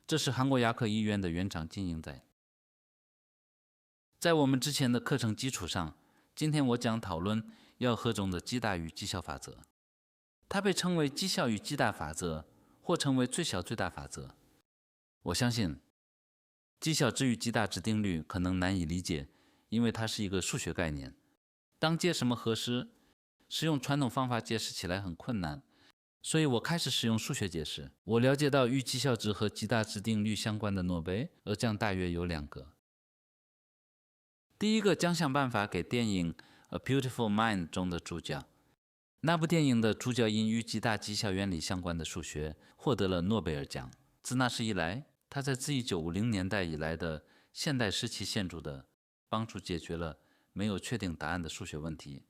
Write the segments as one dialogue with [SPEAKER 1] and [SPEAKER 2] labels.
[SPEAKER 1] 这是韩国牙科医院的原厂经营在我们之前的课程基础上，今天我将讨论要和中的极大与极小法则，它被称为极小与极大法则，或称为最小最大法则。我相信极小之与极大之定律可能难以理解，因为它是一个数学概念。当解什么何时，使用传统方法解释起来很困难，所以我开始使用数学解释。我了解到与极小值和极大值定律相关的诺贝尔奖大约有2个。第一个将想办法给电影《A Beautiful Mind》中的主角。那部电影的主角因与极大极小原理相关的数学获得了诺贝尔奖。自那时以来，他在自1950年代以来的现代时期显著的帮助解决了没有确定答案的数学问题。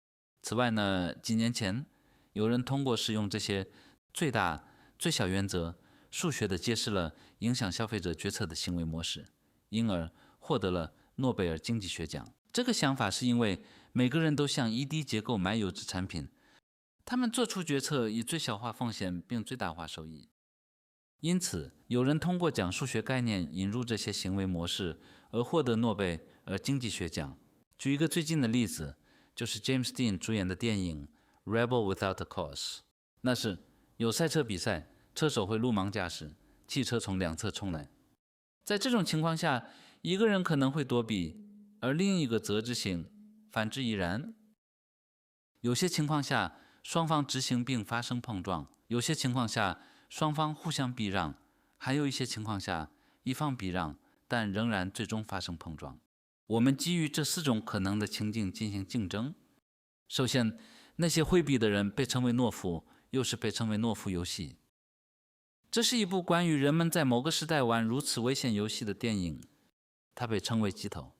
[SPEAKER 1] 此外呢，几年前有人通过使用这些最大最小原则数学的解释了影响消费者决策的行为模式，因而获得了诺贝尔经济学奖。这个想法是因为每个人都向1D 结构买优质产品，他们做出决策以最小化风险并最大化收益。因此，有人通过将数学概念引入这些行为模式而获得诺贝尔经济学奖。举一个最近的例子，就是 James Dean 主演的电影《Rebel Without a Cause》。那是有赛车比赛，车手会鲁莽驾驶，汽车从两侧冲来。在这种情况下，一个人可能会躲避，而另一个则执行，反之亦然。有些情况下，双方执行并发生碰撞；有些情况下，双方互相避让；还有一些情况下，一方避让，但仍然最终发生碰撞。我们基于这4种可能的情境进行竞争。首先，那些回避的人被称为懦夫，又是被称为懦夫游戏。这是一部关于人们在某个时代玩如此危险游戏的电影，它被称为鸡头。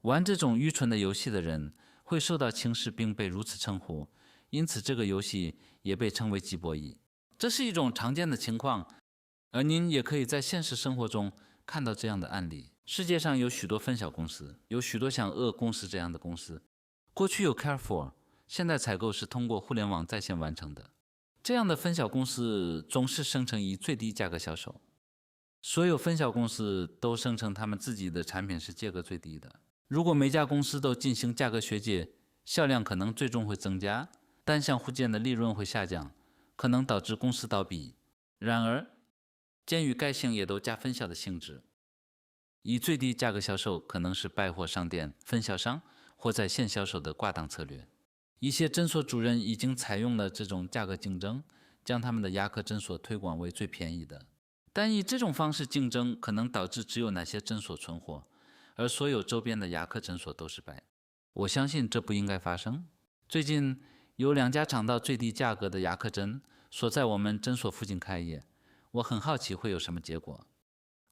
[SPEAKER 1] 玩这种愚蠢的游戏的人会受到轻视并被如此称呼，因此这个游戏也被称为鸡博弈。这是一种常见的情况，而您也可以在现实生活中看到这样的案例。世界上有许多分销公司，有许多像鄂公司这样的公司。过去有 Carrefour， 现在采购是通过互联网在线完成的。这样的分销公司总是声称以最低价格销售。所有分销公司都声称他们自己的产品是价格最低的。如果每家公司都进行价格削减，销量可能最终会增加，但相互间的利润会下降，可能导致公司倒闭。然而，鉴于该行业都加分销的性质，以最低价格销售可能是百货商店分销商或在线销售的挂档策略。一些诊所主人已经采用了这种价格竞争，将他们的牙科诊所推广为最便宜的。但以这种方式竞争可能导致只有那些诊所存活，而所有周边的牙科诊所都失败。我相信这不应该发生。最近有2家尝到最低价格的牙科诊所在我们诊所附近开业，我很好奇会有什么结果。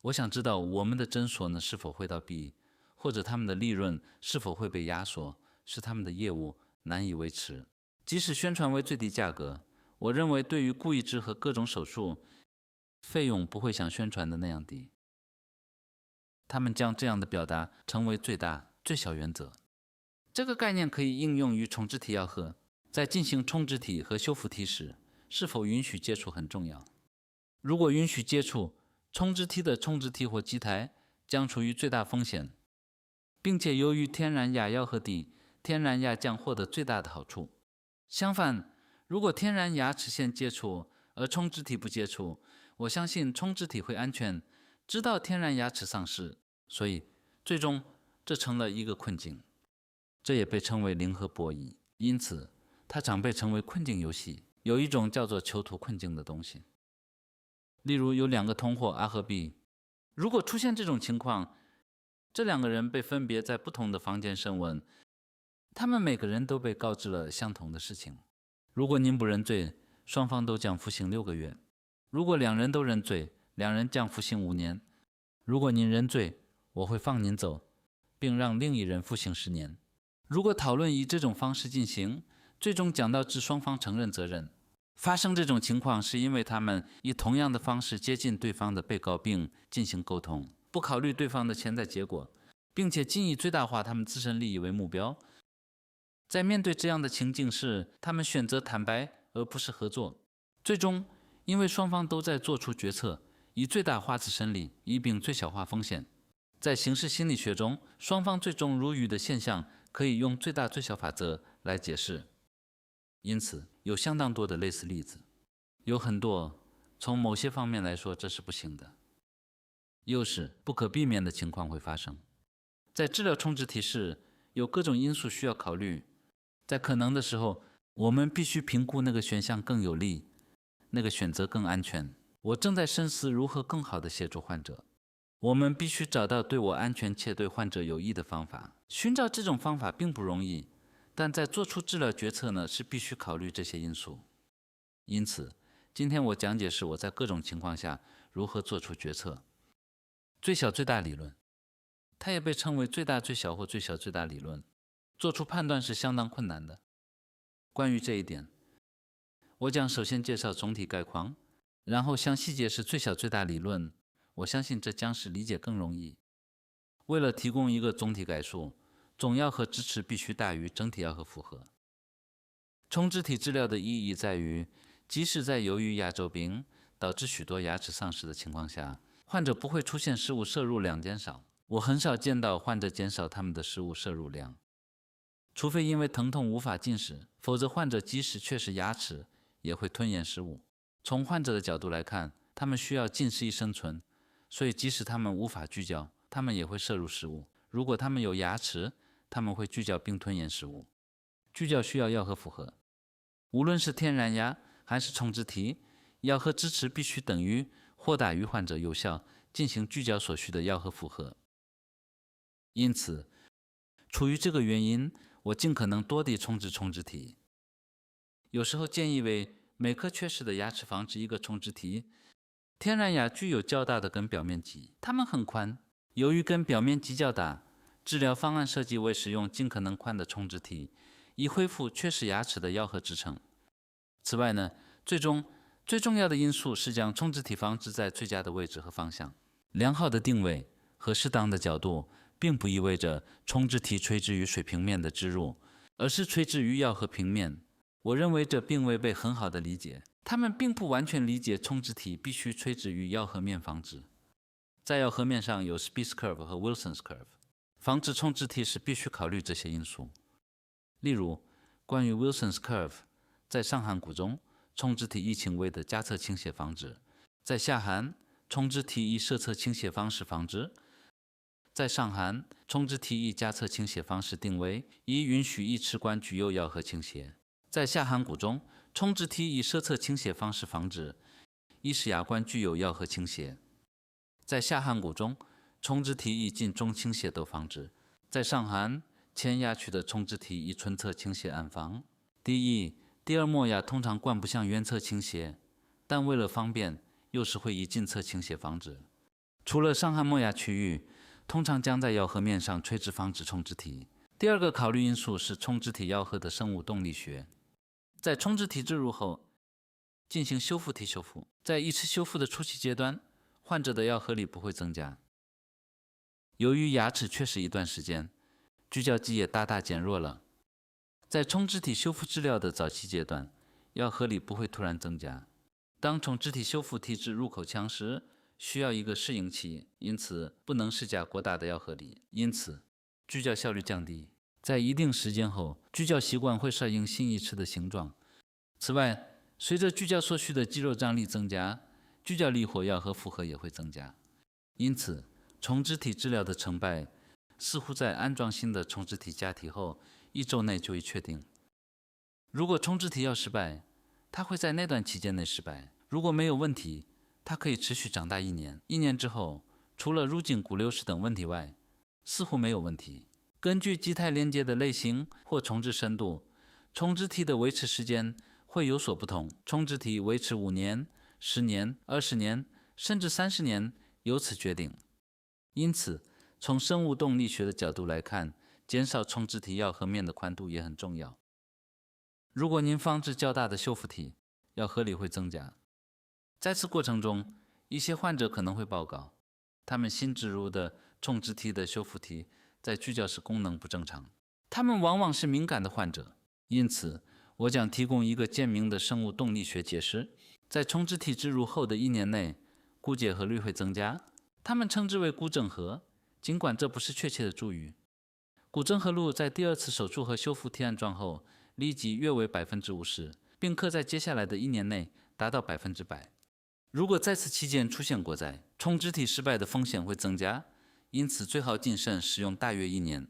[SPEAKER 1] 我想知道我们的诊所呢是否会倒闭，或者他们的利润是否会被压缩，使他们的业务难以维持。即使宣传为最低价格，我认为对于故意治和各种手术，费用不会像宣传的那样低。他们将这样的表达称为最大最小原则。这个概念可以应用于重置体咬合。在进行重置体和修复体时，是否允许接触很重要。如果允许接触，重置体的重置体或基台将处于最大风险，并且由于天然牙咬合低，天然牙将获得最大的好处。相反，如果天然牙齿线接触而重置体不接触，我相信重置体会安全，直到天然牙齿丧失。所以，最终这成了一个困境。这也被称为零和博弈，因此它常被称为困境游戏。有一种叫做囚徒困境的东西。例如有2个同伙 A 和 B， 如果出现这种情况，这2个人被分别在不同的房间审问，他们每个人都被告知了相同的事情。如果您不认罪，双方都将服刑6个月。如果2人都认罪，2人将服刑5年。如果您认罪，我会放您走，并让另一人服刑10年。如果讨论以这种方式进行，最终将导致双方承认责任。发生这种情况是因为他们以同样的方式接近对方的被告并进行沟通，不考虑对方的潜在结果，并且仅以最大化他们自身利益为目标。在面对这样的情境时，他们选择坦白而不是合作。最终，因为双方都在做出决策，以最大化自身力，以并最小化风险。在形式心理学中，双方最终如鱼的现象可以用最大最小法则来解释。因此，有相当多的类似例子，有很多从某些方面来说这是不行的，又是不可避免的情况会发生。在治疗充值题时，有各种因素需要考虑，在可能的时候，我们必须评估那个选项更有利，那个选择更安全。我正在深思如何更好地协助患者。我们必须找到对我安全且对患者有益的方法。寻找这种方法并不容易，但在做出治疗决策呢，是必须考虑这些因素。因此，今天我讲解是我在各种情况下如何做出决策。最小最大理论，它也被称为最大最小或最小最大理论。做出判断是相当困难的。关于这一点，我将首先介绍总体概况，然后详细解释最小最大理论。我相信这将使理解更容易。为了提供一个总体概述，总要和支持必须大于整体要和负荷。充值体治疗的意义在于，即使在由于牙周病导致许多牙齿丧失的情况下，患者不会出现食物摄入量减少。我很少见到患者减少他们的食物摄入量，除非因为疼痛无法进食，否则患者即使确实牙齿也会吞咽食物。从患者的角度来看，他们需要进食以生存，所以即使他们无法聚焦，他们也会摄入食物。如果他们有牙齿，他们会聚焦并吞咽食物。聚焦需要药和负荷，无论是天然牙还是充值体，药和支持必须等于或大于患者有效进行聚焦所需的药和负荷。因此，出于这个原因，我尽可能多地充值体。有时候建议为每颗缺失的牙齿放置一个充值体。天然牙具有较大的根表面积，它们很宽。由于根表面积较大，治疗方案设计为使用尽可能宽的充值体，以恢复缺失牙齿的咬合支撑。此外呢，最重要的因素是将充值体放置在最佳的位置和方向。良好的定位和适当的角度，并不意味着充值体垂直于水平面的植入，而是垂直于咬合平面。我认为这并未被很好的理解。他们并不完全理解充值体必须垂直于咬合面放置。在咬合面上有 Spitz curve 和 Wilson's curve， 防止充值体时必须考虑这些因素。例如，关于 Wilson's curve， 在上颌骨中，充值体以轻微的夹侧倾斜放置；在下颌，充值体以侧侧倾斜方式放置；在上颌，充值体以夹侧倾斜方式定位，以允许义齿冠具有咬合倾斜；在下颌骨中，充值体以侧侧倾斜方式放置，以使牙冠具有咬合倾斜；在下颌骨中，充值体以近中倾斜都放置；在上颌，前牙区的充值体以唇侧倾斜安放。第一、第二磨牙通常冠不向原侧倾斜，但为了方便，有时会以近侧倾斜放置。除了上颌磨牙区域，通常将在咬合面上垂直放置充值体。第二个考虑因素是充值体咬合的生物动力学。在充值体置入后，进行修复体修复。在义齿修复的初期阶段，患者的咬合力不会增加。由于牙齿缺失一段时间，聚焦肌也大大减弱了。在充值体修复治疗的早期阶段，咬合力不会突然增加。当充值体修复体质入口腔时，需要一个适应期，因此不能施加过大的咬合力，因此聚焦效率降低。在一定时间后，聚焦习惯会适应新义齿的形状。此外，随着聚焦所需的肌肉张力增加，聚焦力或咬合负荷也会增加。因此，充值体治疗的成败似乎在安装新的充值体假体后1周内就已确定。如果充值体要失败，它会在那段期间内失败。如果没有问题，它可以持续长大1年。1年之后，除了入境骨瘤史等问题外，似乎没有问题。根据基态连接的类型或充值深度，充值体的维持时间会有所不同。充值体维持5年、10年、20年，甚至30年，由此决定。因此，从生物动力学的角度来看，减少充值体咬合面的宽度也很重要。如果您放置较大的修复体，咬合力会增加。在此过程中，一些患者可能会报告，他们新植入的充值体的修复体在聚焦时功能不正常。他们往往是敏感的患者，因此我将提供一个简明的生物动力学解释。在充值体植入后的1年内，骨结合率会增加，他们称之为骨整合，尽管这不是确切的术语。骨整合率在第2次手术和修复提案状后立即约为 50%， 并可在接下来的1年内达到 100%。如果在此期间出现过载，充植体失败的风险会增加，因此最好谨慎使用大约1年。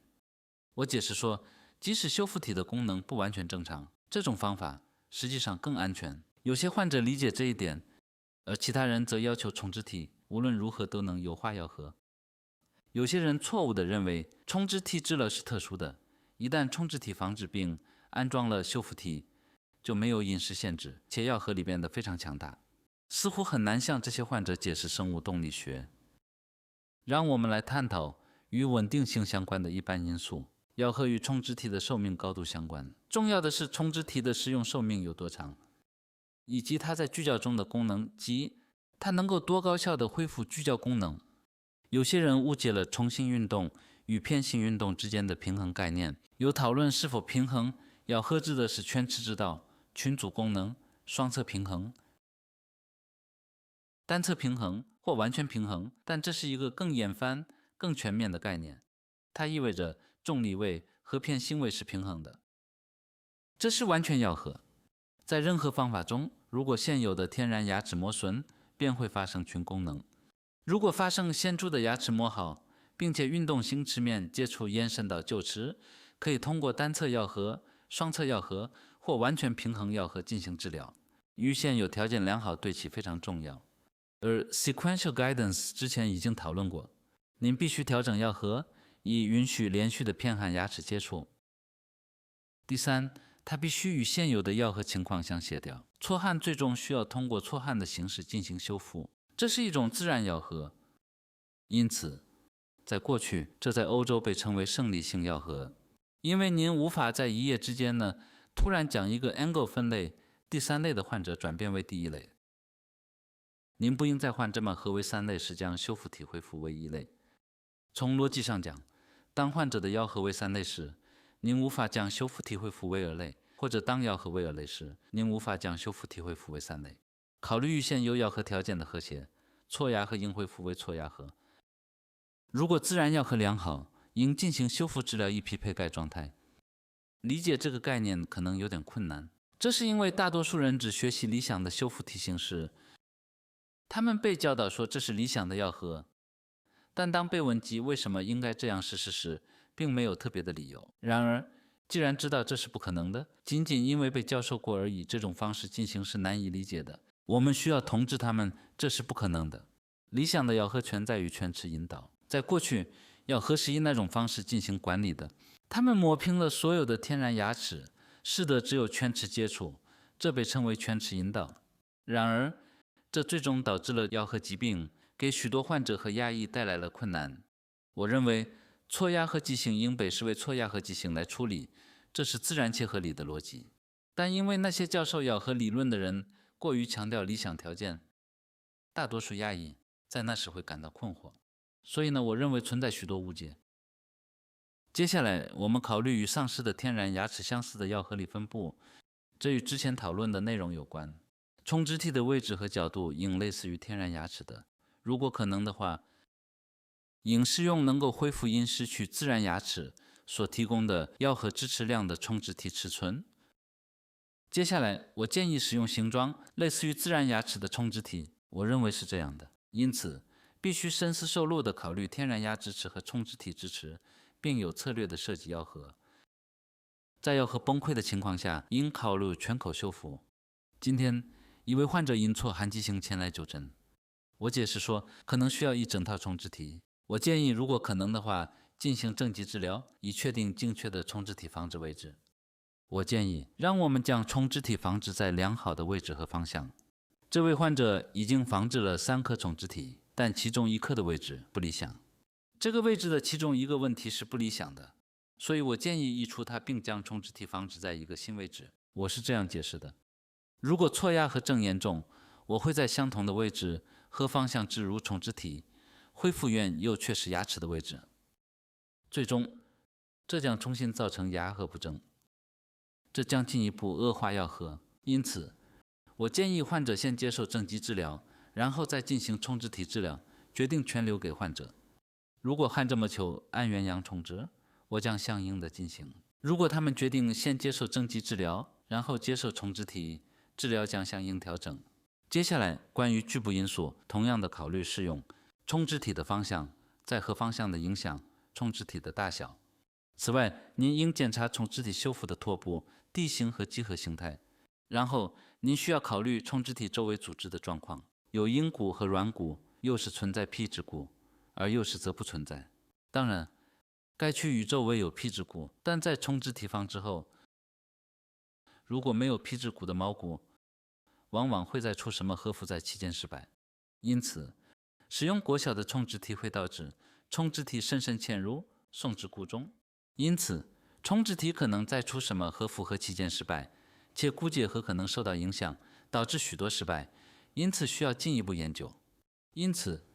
[SPEAKER 1] 我解释说，即使修复体的功能不完全正常，这种方法实际上更安全。有些患者理解这一点，而其他人则要求充植体无论如何都能优化药盒。有些人错误地认为充植体治疗是特殊的，一旦充植体防治并安装了修复体，就没有饮食限制，且药盒里变得非常强大。似乎很难向这些患者解释生物动力学。让我们来探讨与稳定性相关的一般因素。药盒与充植体的寿命高度相关，重要的是充植体的使用寿命有多长，以及它在聚焦中的功能，即它能够多高效地恢复聚焦功能。有些人误解了重心运动与偏心运动之间的平衡概念，有讨论是否平衡药盒指的是全齿之道、群组功能、双侧平衡、单侧平衡或完全平衡，但这是一个更广泛、更全面的概念。它意味着重力位和偏心位是平衡的。这是完全药盒。在任何方法中，如果现有的天然牙齿磨损，便会发生群功能。如果发生显著的牙齿磨耗，并且运动性齿面接触延伸到臼齿，可以通过单侧药盒、双侧药盒或完全平衡药盒进行治疗。与现有条件良好对齐非常重要。而 sequential guidance 之前已经讨论过，您必须调整药盒，以允许连续的偏袒牙齿接触。第三，它必须与现有的药盒情况相协调。错焊最终需要通过错焊的形式进行修复，这是一种自然药盒。因此，在过去，这在欧洲被称为胜利性药盒，因为您无法在一夜之间突然将一个 angle 分类第3类的患者转变为第1类。您不应在患者们合为3类时将修复体恢复为1类。从逻辑上讲，当患者的药盒为3类时，您无法将修复体恢复为2类，或者当药盒为2类时，您无法将修复体恢复为3类。考虑与现有药盒条件的和谐，错牙盒应恢复为错牙盒。如果自然药盒良好，应进行修复治疗以匹配该状态。理解这个概念可能有点困难，这是因为大多数人只学习理想的修复体形式，他们被教导说这是理想的药盒，但当被问及为什么应该这样实施时，并没有特别的理由。然而，既然知道这是不可能的，仅仅因为被教授过而已，这种方式进行是难以理解的。我们需要通知他们这是不可能的。理想的药盒全在于全齿引导。在过去，药盒是以那种方式进行管理的。他们抹平了所有的天然牙齿，使得只有全齿接触，这被称为全齿引导。然而，这最终导致了药盒疾病，给许多患者和牙医带来了困难。我认为错牙和畸形应被视为错牙和畸形来处理，这是自然且合理的逻辑。但因为那些教授药盒理论的人过于强调理想条件，大多数牙医在那时会感到困惑。所以我认为存在许多误解。接下来，我们考虑与丧失的天然牙齿相似的药盒里分布，这与之前讨论的内容有关。充植体的位置和角度应类似于天然牙齿的，如果可能的话，应使用能够恢复因失去自然牙齿所提供的药盒支持量的充植体尺寸。接下来，我建议使用形状类似于自然牙齿的充植体，我认为是这样的。因此，必须深思熟虑地考虑天然牙支持和充植体支持，并有策略地设计药盒。在药盒崩溃的情况下，应考虑全口修复。今天，一位患者因错焊畸形前来就诊，我解释说可能需要一整套充植体。我建议如果可能的话，进行正极治疗，以确定精确的充植体放置位置。我建议让我们将充植体放置在良好的位置和方向。这位患者已经放置了3颗充植体，但其中1颗的位置不理想。这个位置的其中一个问题是不理想的，所以我建议移除它并将充植体放置在一个新位置。我是这样解释的：如果错压和正严重，我会在相同的位置和方向置入充植体，恢复原又缺失牙齿的位置。最终，这将重新造成牙颌不正，这将进一步恶化药颌。因此，我建议患者先接受正极治疗，然后再进行充质体治疗，决定全留给患者。如果患者们求按原样充值，我将相应的进行。如果他们决定先接受正畸治疗，然后接受充质体治疗，将相应调整。接下来，关于局部因素，同样的考虑适用。充质体的方向在何方向的影响充质体的大小。此外，您应检查充质体修复的拓扑、地形和几何形态。然后，您需要考虑充质体周围组织的状况，有硬骨和软骨，又是存在皮质骨，而又是则不存在。当然，该区域周围有皮质骨，但在充质体放置后，如果没有皮质骨的毛骨，往往会在出什么核附在期间失败。因此，使用过小的充质体会导致充质体深深嵌入送至骨中，因此充质体可能在出什么核复合期间失败，且骨结核可能受到影响，导致许多失败，因此需要进一步研究。因此，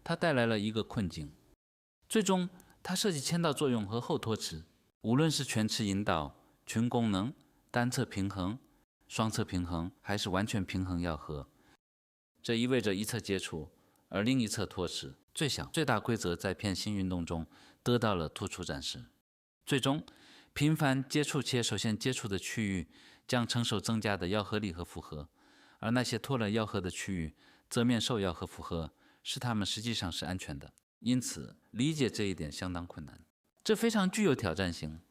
[SPEAKER 1] 它带来了一个困境。最终，它涉及签到作用和后托齿，无论是全齿引导、群功能、单侧平衡、双侧平衡，还是完全平衡要合。这意味着一侧接触，而另一侧托齿。最小、最大规则在片新运动中得到了突出展示。最终，频繁接触且首先接触的区域将承受增加的咬合力和负荷，而那些脱了咬合的区域则免受咬合负荷，使它们实际上是安全的。因此，理解这一点相当困难，这非常具有挑战性。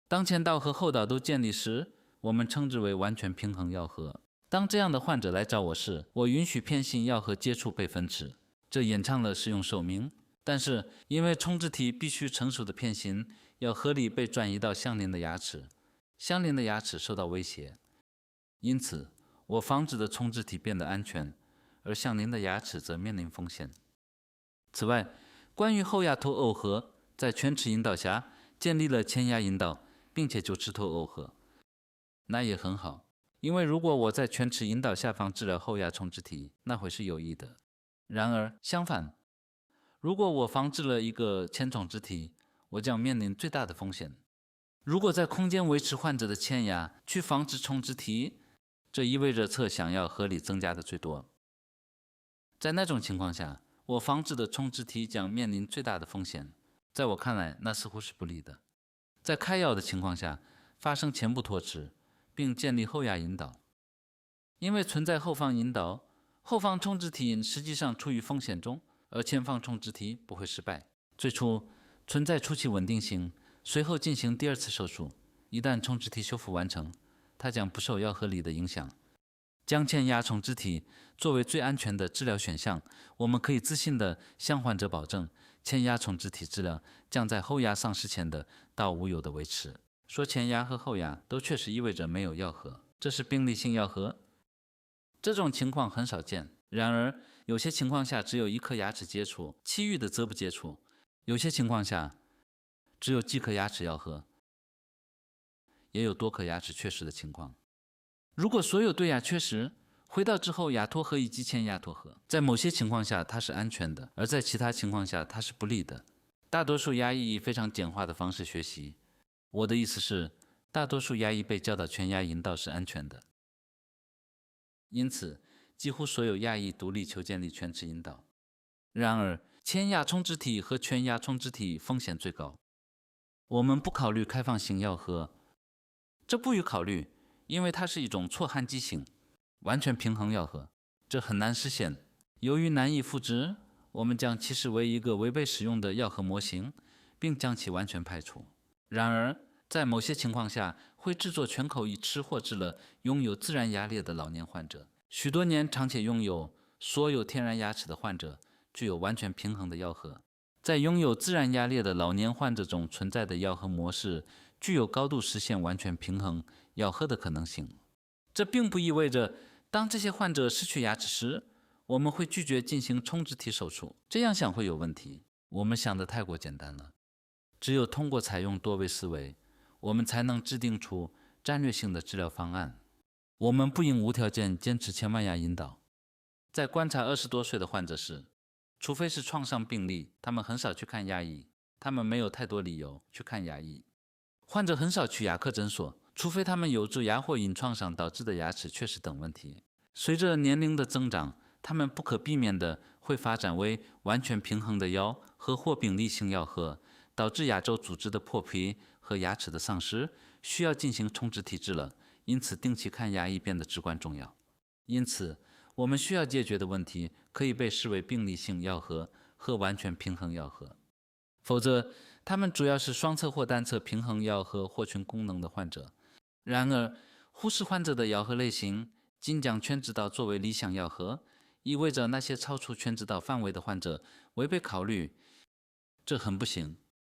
[SPEAKER 1] 当前导和后导都建立时，我们称之为完全平衡咬合。当这样的患者来找我时，我允许片心咬合接触被分齿，这延长了使用寿命。但是，因为充质体必须成熟的片心要合理被转移到相邻的牙齿，相邻的牙齿受到威胁，因此我防止的充质体变得安全，而相邻的牙齿则面临风险。此外，关于后牙头耦合，在全齿引导下建立了前牙引导，并且就齿头耦合，那也很好，因为如果我在全齿引导下方治疗后牙充质体，那会是有益的。然而，相反，如果我防治了一个前充质体，我将面临最大的风险。如果在空间维持患者的前牙去防止充质体，这意味着侧想要合理增加的最多。在那种情况下，我防治的充质体将面临最大的风险。在我看来，那似乎是不利的。在开咬的情况下，发生前部脱齿，并建立后牙引导。因为存在后方引导，后方充质体实际上处于风险中，而前方充质体不会失败。最初存在初期稳定性，随后进行第二次手术。一旦充质体修复完成，它将不受咬合力的影响。将前牙充质体作为最安全的治疗选项，我们可以自信地向患者保证，前牙充质体治疗将在后牙丧失前的到无有的维持。说前牙和后牙都确实意味着没有咬合，这是病理性咬合。这种情况很少见，然而有些情况下只有一颗牙齿接触，其余的则不接触。有些情况下只有几颗牙齿咬合，也有多颗牙齿缺失的情况。如果所有对牙缺失，回到之后牙脱合以及前牙脱合，在某些情况下它是安全的，而在其他情况下它是不利的。大多数牙医以非常简化的方式学习。我的意思是，大多数牙医被教导全牙引导是安全的。因此，几乎所有牙医独立求建立全齿引导。然而，前牙充质体和全牙充质体风险最高。我们不考虑开放性咬合，这不予考虑，因为它是一种错焊基型完全平衡咬合，这很难实现。由于难以复制，我们将其视为一个违背使用的咬合模型，并将其完全排除。然而，在某些情况下，会制作全口以吃或治了拥有自然牙列的老年患者。许多年长且拥有所有天然牙齿的患者具有完全平衡的咬合。在拥有自然牙列的老年患者中存在的咬合模式具有高度实现完全平衡咬合的可能性。这并不意味着当这些患者失去牙齿时，我们会拒绝进行充质体手术。这样想会有问题。我们想得太过简单了。只有通过采用多维思维，我们才能制定出战略性的治疗方案。我们不应无条件坚持前弯牙引导。在观察20多岁的患者时，除非是创伤病例，他们很少去看牙医，他们没有太多理由去看牙医。患者很少去牙科诊所，除非他们有蛀牙或因创伤导致的牙齿缺失等问题。随着年龄的增长，它们不可避免的会发展为完全平衡的腰和或病理性咬合，导致牙周组织的破皮和牙齿的丧失，需要进行重置体质了。因此，定期看牙医变得至关重要。因此，我们需要解决的问题可以被视为病理性咬合和完全平衡咬合，否则它们主要是双侧或单侧平衡咬合或群功能的患者。然而，忽视患者的咬合类型，仅将全指导作为理想咬合，意味着那些超出全指导范围的患者违背考虑，这很不行。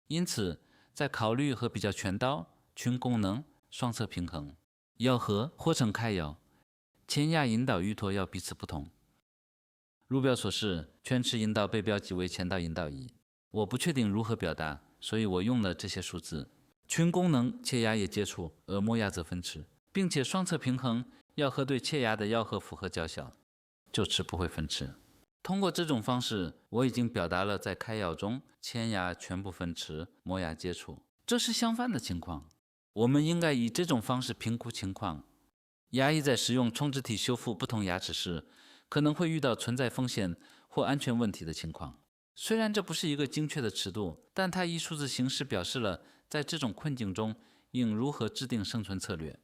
[SPEAKER 1] 因此，在考虑和比较全刀、群功能、双侧平衡、咬合或称开咬、前牙引导与托要彼此不同。如表所示，全齿引导被标记为前导引导仪。我不确定如何表达，所以我用了这些数字。群功能切牙也接触，而磨牙则分齿，并且双侧平衡咬合对切牙的咬合负荷较小，臼齿不会分齿。通过这种方式，我已经表达了在开咬中前牙全部分齿，磨牙接触。这是相反的情况。我们应该以这种方式评估情况。牙医在使用重置体修复不同牙齿时，可能会遇到存在风险或安全问题的情况。虽然这不是一个精确的尺度，但它以数字形式表示了在这种困境中应如何制定生存策略。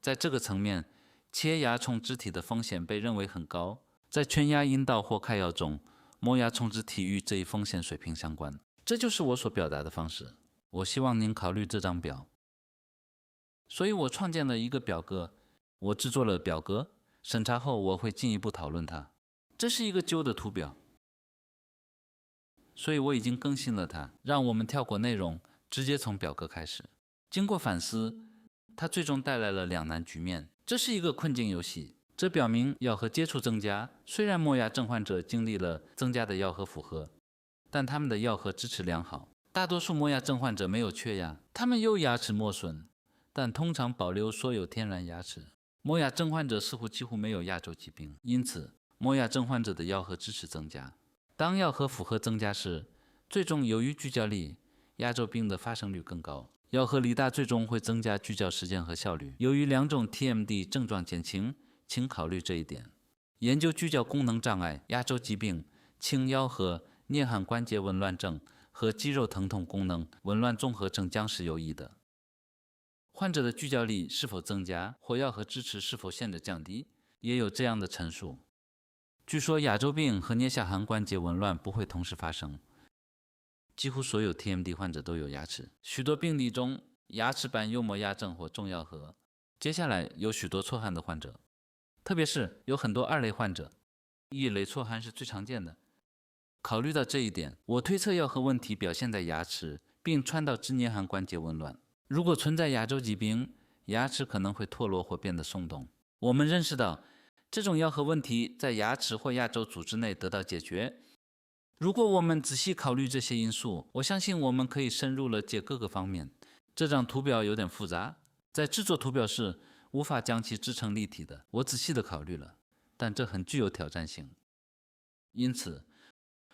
[SPEAKER 1] 在这个层面，切牙重置体的风险被认为很高。在全牙引导或开咬中，磨牙重置体与这一风险水平相关。这就是我所表达的方式。我希望您考虑这张表。所以我创建了一个表格，我制作了表格，审查后我会进一步讨论它。这是一个旧的图表，所以我已经更新了它。让我们跳过内容，直接从表格开始。经过反思，它最终带来了两难局面。这是一个困境游戏，这表明咬合接触增加。虽然磨牙症患者经历了增加的咬合负荷，但他们的咬合支持良好。大多数磨牙症患者没有缺牙，他们有牙齿磨损，但通常保留所有天然牙齿。磨牙症患者似乎几乎没有牙周疾病，因此磨牙症患者的咬合支持增加。当咬合负荷增加时，最终由于聚焦力，牙周病的发生率更高。咬合力大最终会增加聚焦时间和效率。由于两种 TMD 症状减轻，请考虑这一点。研究聚焦功能障碍、牙周疾病、轻咬合、颞颌关节紊乱症和肌肉疼痛功能紊乱综合症将是有益的。患者的聚焦力是否增加，或咬合支持是否显著降低，也有这样的陈述。据说牙周病和颞下颌关节紊乱不会同时发生。几乎所有 TMD 患者都有牙齿，许多病例中牙齿板有磨牙症或重咬合。接下来有许多错颌的患者，特别是有很多二类患者，一类错颌是最常见的。考虑到这一点，我推测咬合问题表现在牙齿，并传导至颞颌关节紊乱。如果存在牙周疾病，牙齿可能会脱落或变得松动。我们认识到这种咬合问题在牙齿或牙周组织内得到解决。如果我们仔细考虑这些因素，我相信我们可以深入了解各个方面。这张图表有点复杂，在制作图表时无法将其制成立体的。我仔细的考虑了，但这很具有挑战性。因此，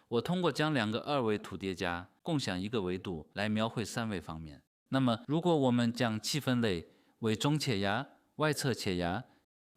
[SPEAKER 1] 我通过将两个二维图叠加，共享一个维度来描绘三维方面。那么，如果我们将其分类为中切牙、外侧切牙、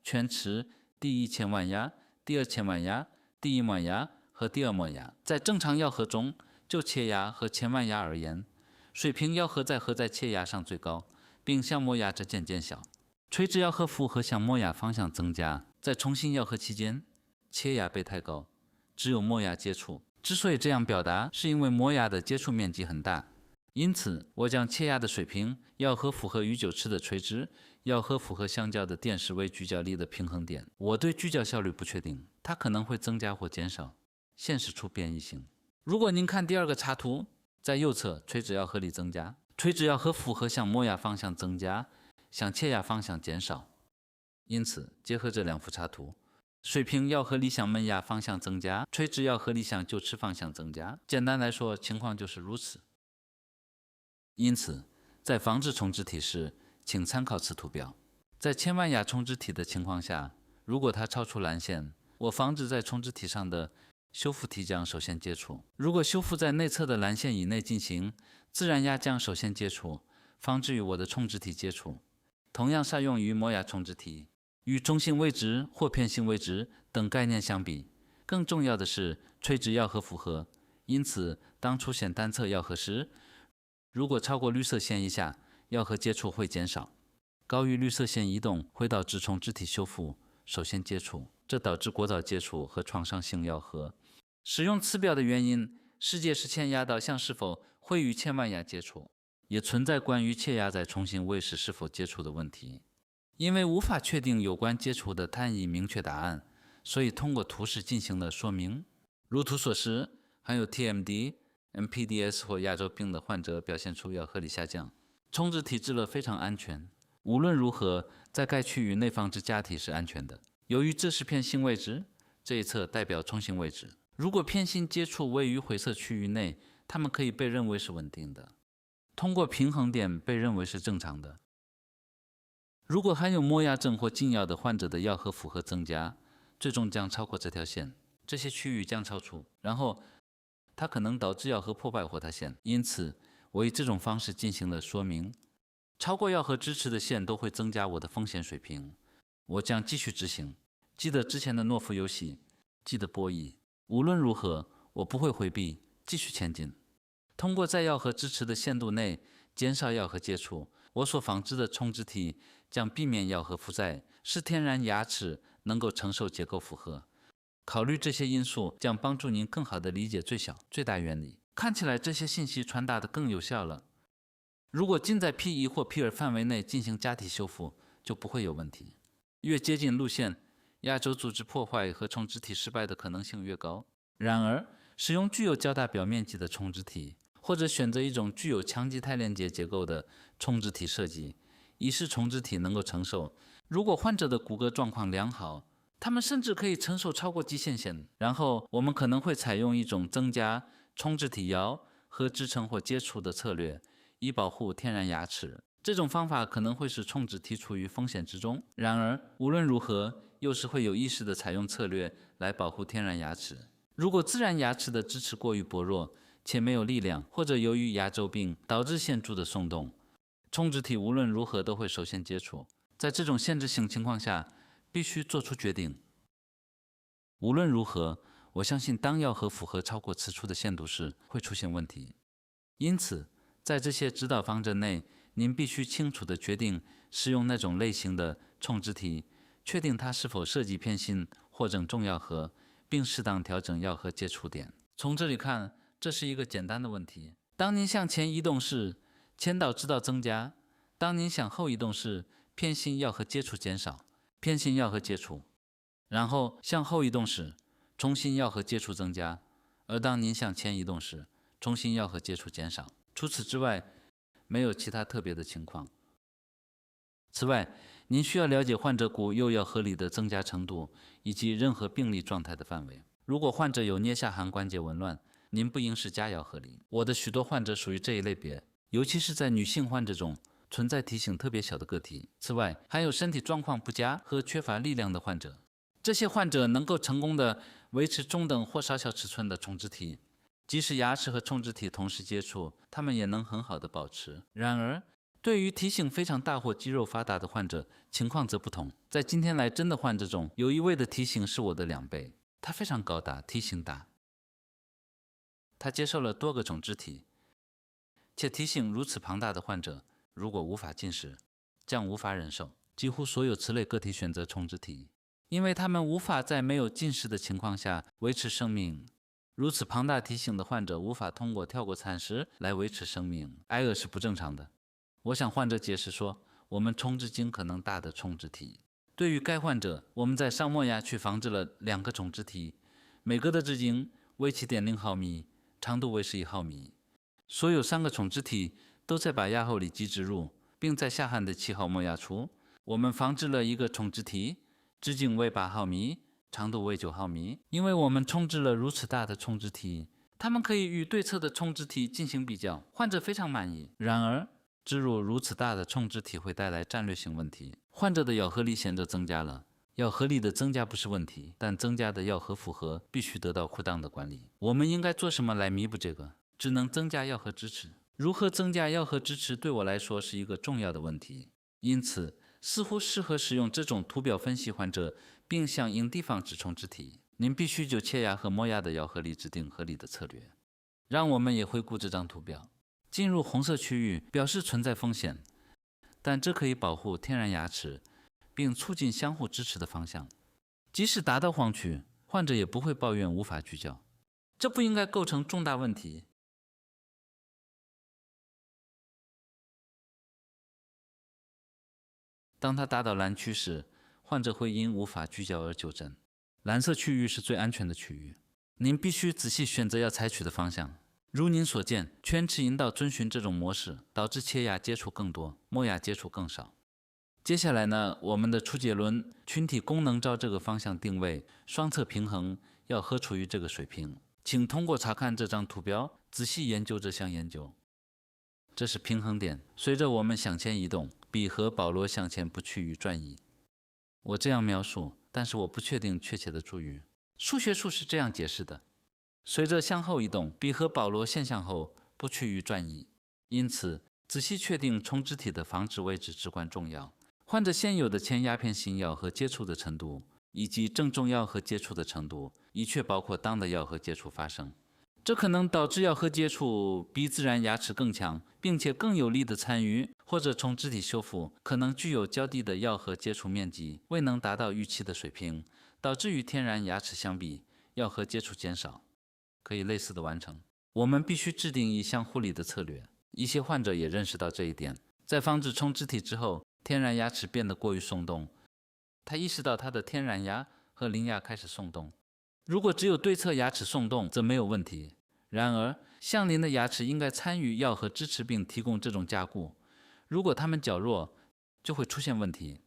[SPEAKER 1] 全齿、第一前弯牙、第二前弯牙、第一磨牙和第二磨牙，在正常咬合中，就切牙和前弯牙而言，水平咬合在和在切牙上最高，并向磨牙之间减小。垂直咬合负荷向磨牙方向增加。在重新咬合期间，切牙被抬高，只有磨牙接触。之所以这样表达，是因为磨牙的接触面积很大。因此，我将切牙的水平、咬合负荷与臼齿的垂直咬合负荷相交的点视为聚焦力的平衡点。我对聚焦效率不确定，它可能会增加或减少，显示出变异性。如果您看第二个插图，在右侧垂直咬合力增加，垂直咬合负荷向磨牙方向增加，向切牙方向减少。因此，结合这两幅插图，水平咬合力向门牙方向增加，垂直咬合力向臼齿方向增加。简单来说，情况就是如此。因此，在防止重置体时，请参考此图表。在前弯牙重置体的情况下，如果它超出蓝线，我防止在重置体上的修复体将首先接触。如果修复在内侧的蓝线以内进行，自然牙将首先接触，防止与我的重置体接触。同样适用于磨牙重置体。与中性位置或偏性位置等概念相比，更重要的是垂直药核负荷。因此，当出现单侧药核时，如果超过绿色线以下，药核接触会减少；高于绿色线移动会导致重肢体修复首先接触，这导致过早接触和创伤性药核。使用此表的原因，世界是前压导向是否会与前弯压接触，也存在关于前压在重新位时是否接触的问题。因为无法确定有关接触的单一明确答案，所以通过图示进行了说明。如图所示，含有 TMD、MPDS 或亚洲病的患者表现出药核力下降，重置体质了非常安全。无论如何，在该区域内放置假体是安全的。由于这是偏心位置，这一侧代表中心位置。如果偏心接触位于灰色区域内，它们可以被认为是稳定的，通过平衡点被认为是正常的。如果含有膜压症或禁药的患者的药核负荷增加，最终将超过这条线，这些区域将超出，然后它可能导致药核破坏或塌陷。因此，我以这种方式进行了说明。超过药核支持的线都会增加我的风险水平。我将继续执行。记得之前的懦夫游戏，记得博弈。无论如何，我不会回避，继续前进。通过在药核支持的限度内减少药核接触，我所仿制的重置体将避免药核负载，使天然牙齿能够承受结构负荷。考虑这些因素将帮助您更好地理解最小、最大原理。看起来这些信息传达得更有效了。如果仅在 P1 或 P2 范围内进行假体修复，就不会有问题。越接近路线，亚洲组织破坏和重置体失败的可能性越高。然而，使用具有较大表面积的重置体，或者选择一种具有强基肽链接结构的重置体设计，以使重置体能够承受。如果患者的骨骼状况良好，他们甚至可以承受超过极限线。然后，我们可能会采用一种增加重置体摇和支撑或接触的策略，以保护天然牙齿。这种方法可能会使重置体处于风险之中。然而，无论如何，又是会有意识地采用策略来保护天然牙齿。如果自然牙齿的支持过于薄弱，且没有力量，或者由于牙周病导致显著的松动，重置体无论如何都会首先接触。在这种限制性情况下，必须做出决定。无论如何，我相信当药核负荷超过此处的限度时，会出现问题。因此，在这些指导方针内，您必须清楚地决定使用那种类型的重置体，确定它是否涉及偏心或整重药核，并适当调整药核接触点。从这里看，这是一个简单的问题。当您向前移动时，前导知道增加；当您向后移动时，偏心药核接触减少，偏心药核接触。然后向后移动时，重心药核接触增加；而当您向前移动时，重心药核接触减少。除此之外，没有其他特别的情况。此外，您需要了解患者骨右腰合理的增加程度以及任何病理状态的范围。如果患者有颞下颌关节紊乱，您不应是加腰合理。我的许多患者属于这一类别，尤其是在女性患者中存在体型特别小的个体。此外，还有身体状况不佳和缺乏力量的患者。这些患者能够成功地维持中等或稍小尺寸的重置体，即使牙齿和重置体同时接触，他们也能很好地保持。然而，对于体型非常大或肌肉发达的患者，情况则不同。在今天来诊的患者中，有一位的体型是我的2倍，他非常高大，体型大。他接受了多个重置体，且体型如此庞大的患者，如果无法进食，将无法忍受。几乎所有此类个体选择重置体，因为他们无法在没有进食的情况下维持生命。如此庞大体型的患者无法通过跳过餐食来维持生命，挨饿是不正常的。我向患者解释说，我们重置尽可能大的重置体。对于该患者，我们在上磨牙区放置了2个重置体，每个的直径为 7.0 毫米，长度为11毫米。所有3个重置体都在把牙后里肌植入，并在下颌的7号磨牙处。我们放置了1个重置体，直径为8毫米，长度为9毫米。因为我们重置了如此大的重置体，它们可以与对侧的重置体进行比较，患者非常满意。然而，植入如此大的重置体会带来战略性问题，患者的咬合力显著增加了。咬合力的增加不是问题，但增加的咬合负荷必须得到适当的管理。我们应该做什么来弥补这个？只能增加咬合支持。如何增加咬合支持对我来说是一个重要的问题。因此，似乎适合使用这种图表分析患者，并向应地方指冲肢体。您必须就切牙和磨牙的咬合力制定合理的策略。让我们也回顾这张图表，进入红色区域表示存在风险，但这可以保护天然牙齿，并促进相互支持的方向。即使达到黄区，患者也不会抱怨无法聚焦，这不应该构成重大问题。当它达到蓝区时，患者会因无法聚焦而就诊。蓝色区域是最安全的区域，您必须仔细选择要采取的方向。如您所见，全齿引导遵循这种模式，导致切牙接触更多，磨牙接触更少。接下来呢，我们的初结论：群体功能照这个方向定位，双侧平衡要合处于这个水平。请通过查看这张图标，仔细研究这项研究。这是平衡点，随着我们向前移动，比和保罗向前不趋于转移。我这样描述，但是我不确定确切的注语。数学术是这样解释的：随着向后移动，比和保罗现向后不趋于转移。因此，仔细确定冲肢体的防止位置至关重要。患者现有的前鸦片性咬合接触的程度，以及正中咬合接触的程度，一确包括当的咬合接触发生。这可能导致咬合接触比自然牙齿更强，并且更有力的参与，或者冲肢体修复可能具有较低的咬合接触面积，未能达到预期的水平，导致与天然牙齿相比，咬合接触减少。可以类似的完成。我们必须制定一项护理的策略。一些患者也认识到这一点。在防止冲肢体之后，天然牙齿变得过于松动。他意识到他的天然牙和邻牙开始松动。如果只有对侧牙齿松动，则没有问题。然而，相邻的牙齿应该参与咬合支持并提供这种加固。如果它们较弱，就会出现问题。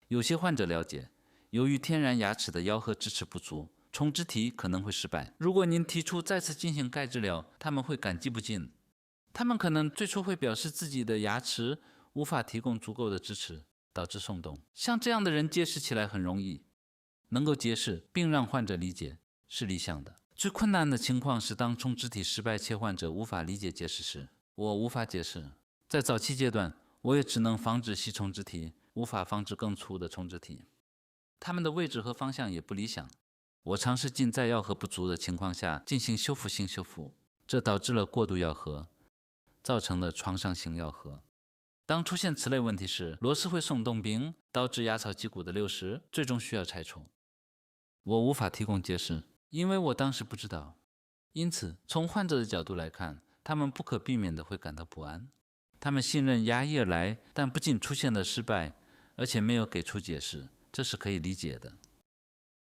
[SPEAKER 1] 有些患者了解，由于天然牙齿的咬合支持不足，冲肢体可能会失败。如果您提出再次进行该治疗，他们会感激不尽。他们可能最初会表示自己的牙齿无法提供足够的支持，导致松动。像这样的人揭示起来很容易，能够揭示并让患者理解是理想的。最困难的情况是当冲肢体失败且患者无法理解解释时。我无法解释。在早期阶段，我也只能防止细冲肢体，无法防止更粗的冲肢体。它们的位置和方向也不理想。我尝试尽在咬合不足的情况下进行修复性修复，这导致了过度咬合，造成了创伤性咬合。当出现此类问题时，螺丝会松动并导致牙槽基骨的流失，最终需要拆除。我无法提供解释，因为我当时不知道。因此，从患者的角度来看，他们不可避免地会感到不安。他们信任牙医而来，但不仅出现了失败，而且没有给出解释，这是可以理解的。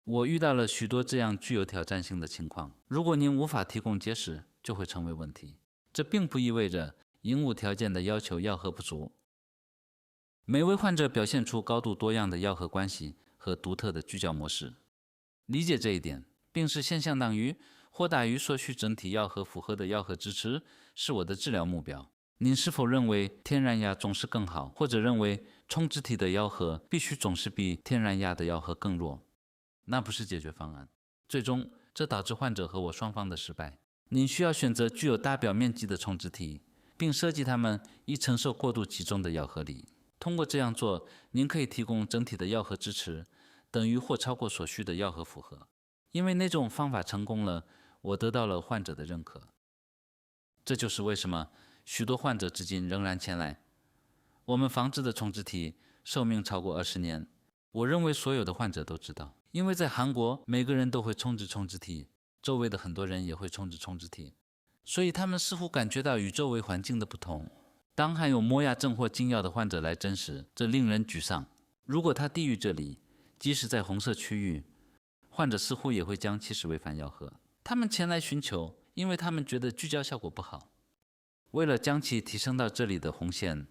[SPEAKER 1] 我遇到了许多这样具有挑战性的情况。如果您无法提供解释，就会成为问题。这并不意味着应无条件的要求咬合不足。每位患者表现出高度多样的咬合关系和独特的聚焦模式。理解这一点，并实现相当于或大于所需整体咬合符合的咬合支持，是我的治疗目标。您是否认为天然牙总是更好，或者认为冲肢体的咬合必须总是比天然牙的咬合更弱？那不是解决方案。最终，这导致患者和我双方的失败。您需要选择具有大表面积的冲肢体，并设计它们以承受过度集中的咬合力。通过这样做，您可以提供整体的咬合支持，等于或超过所需的咬合负荷。因为那种方法成功了，我得到了患者的认可。这就是为什么许多患者至今仍然前来。我们防治的冲肢体寿命超过20年。我认为所有的患者都知道，因为在韩国，每个人都会冲肢体，周围的很多人也会冲肢体，所以他们似乎感觉到与周围环境的不同。当含有磨牙症或禁药的患者来诊时，这令人沮丧。如果他低于这里，即使在红色区域，患者似乎也会将其视为反咬合。他们前来寻求，因为他们觉得聚焦效果不好。为了将其提升到这里的红线，